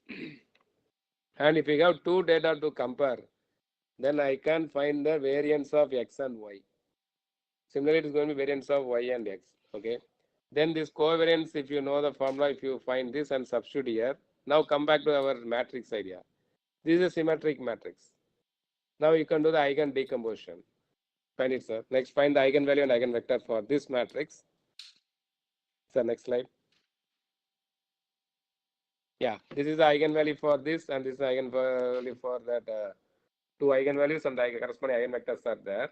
And if we have two data to compare, then I can find the variance of x and y. Similarly, it is going to be variance of y and x. Okay. Then this covariance, if you know the formula, if you find this and substitute here, now come back to our matrix idea. This is a symmetric matrix. Now you can do the eigen decomposition. Find it, sir. Next, find the eigenvalue and eigenvector for this matrix. Sir, next slide. Yeah, this is the eigenvalue for this, and this is the eigenvalue for that. Two eigenvalues and the corresponding eigenvectors are there.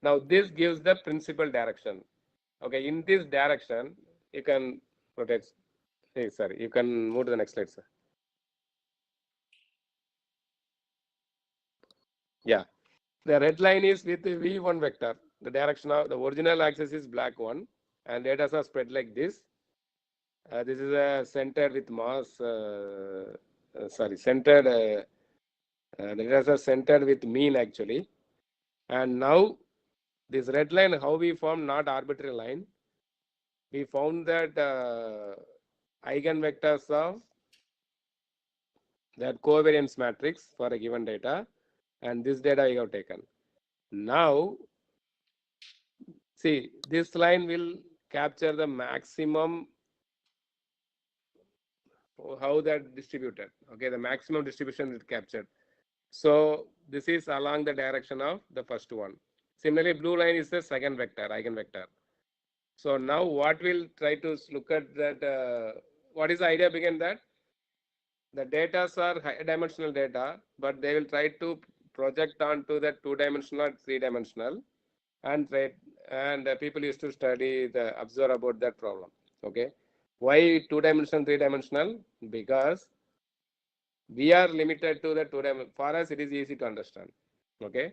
Now this gives the principal direction. Okay, in this direction, you can rotate. Hey, sorry, you can move to the next slide, sir. Yeah, the red line is with the V1 vector. The direction of the original axis is black one, and data are spread like this. This is a center with mass. Centered. The data are centered with mean actually. And now this red line, how we form not arbitrary line. We found that eigenvectors of that covariance matrix for a given data, and this data we have taken. Now, see, this line will capture the maximum, how that distributed. Okay, the maximum distribution is captured. So this is along the direction of the first one. Similarly, blue line is the second vector, eigenvector. So now what we'll try to look at that, what is the idea behind that? The data are high dimensional data, but they will try to project onto the 2-dimensional or 3-dimensional, and people used to study the observe about that problem. Okay, why 2-dimensional, 3-dimensional? Because we are limited to the 2-dimensional. For us, it is easy to understand. Okay,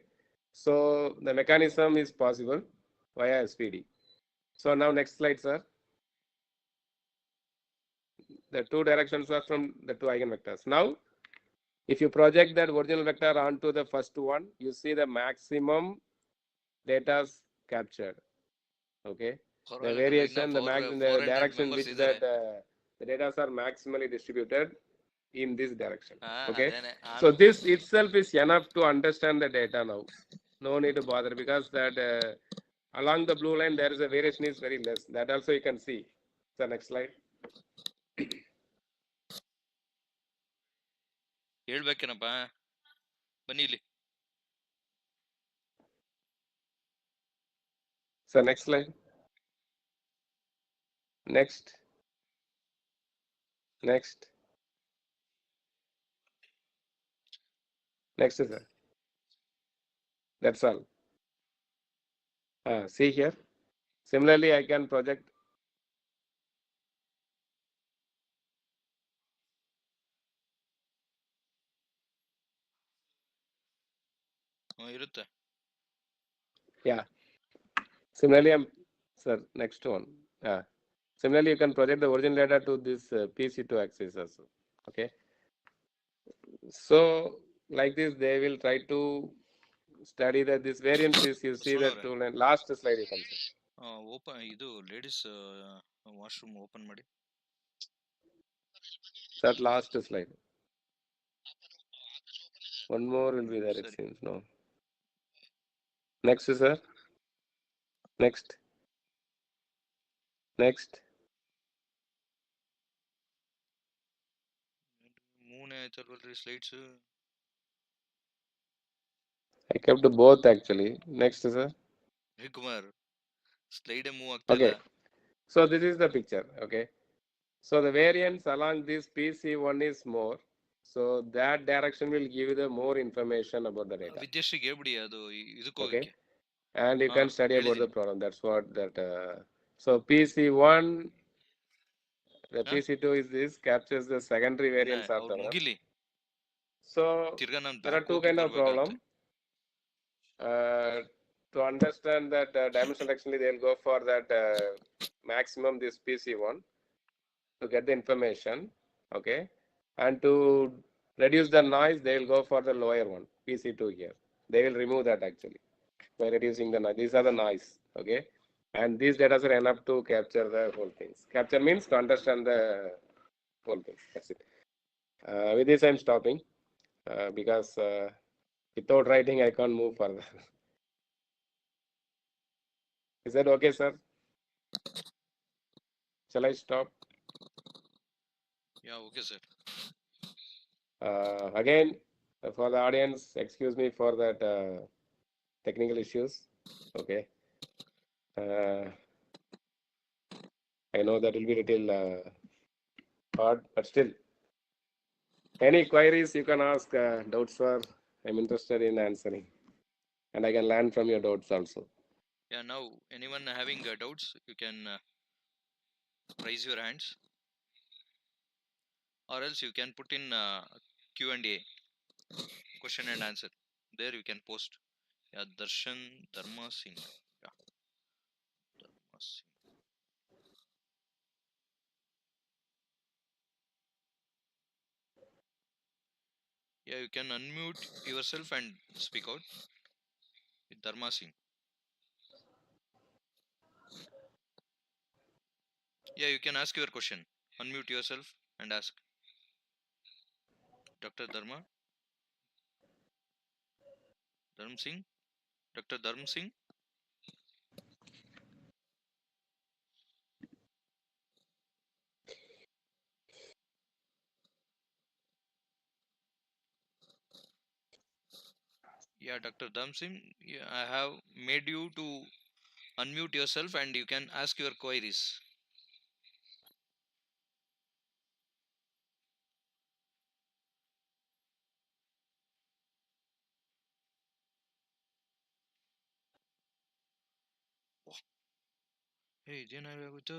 so the mechanism is possible via SPD. So now next slide, sir. The two directions are from the two eigenvectors. Now, if you project that original vector onto the first one, you see the maximum data captured. Okay, the variation, the direction which that the data are maximally distributed in this direction. Okay, so this itself is enough to understand the data now. No need to bother, because that along the blue line there is a variation is very less. That also you can see. So next slide. ಹೇಳ್ಬೇಕೇನಪ್ಪ ಬನ್ನಿ ಇಲ್ಲಿ. So next slide. Next. Next. Next, sir. That's all. See here. Similarly, I can project. ಇರುತ್ತೆ. Yeah. Similarly, sir, next one. Similarly, you can project the origin data to this PC2 axis also. Okay. So like this, they will try to study that this variance is, you see that two line. Last slide you can see. Open ಇದು ladies washroom open ಮಾಡಿ. That last slide. One more will be there, it seems. No. Next, sir. Next. Next. ಮೂನೇ ಆಯ್ತಲ್ವಲ್ರಿ slides. I kept both actually. Next, sir. Kumar slide move ಆಗ್ತಾ ಇಲ್ಲ. Okay. So this is the picture. Okay. So the variance along this PC1 is more. So that direction will give you the more information about the data. ವಿದ್ಯಾಶ್ರೀಗೆ ಹೇಳ್ಬಿಡಿ ಅದು ಇದಕ್ಕೆ Okay. ಹೋಗಕ್ಕೆ. And you can study about the problem. That's what that. So PC1, the PC2 is this, captures the secondary variance orthogonal. ಮುಗಿಲಿ. So there are two kind of problem. To understand that dimensional actually they'll go for that maximum this PC1 to get the information. Okay, and to reduce the noise they will go for the lower one, PC2 here. They will remove that actually by reducing the noise. These are the noise. Okay, and these data are enough to capture the whole things. Capture means to understand the whole thing. That's it. With this I'm stopping because without writing I can't move further. Is that okay, sir? Shall I stop? Yeah, okay, sir. Again, for the audience, excuse me for that technical issues. Okay. I know that will be little hard, but still, any queries you can ask, doubts for, I'm interested in answering, and I can learn from your doubts also. Yeah, now anyone having doubts, you can raise your hands, or else you can put in Q&A, question and answer. There you can post. Yeah, Darshan Dharma Singh. Yeah, Dharma Singh. Yeah, you can unmute yourself and speak out with Dharma Singh. Yeah, you can ask your question. Unmute yourself and ask. Dr. Dharma Dharm Singh. Dr. Dharm Singh. Yeah, Dr. Dharm Singh. Yeah, I have made you to unmute yourself and you can ask your queries. Hey, ಇದೇನಾಗೋಯ್ತು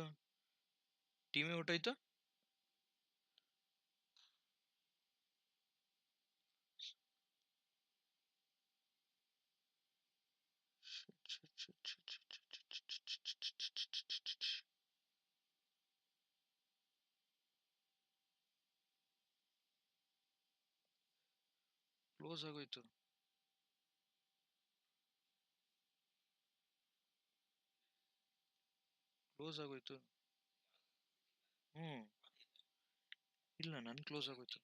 ಟೀಮೇ ಹೊಟ್ಟೋಯ್ತು. Close ಆಗೋಯ್ತು. Close ಆಗೋಯ್ತು. ಹ್ಞೂ ಇಲ್ಲ, ನನ್ close ಆಗೋಯ್ತು.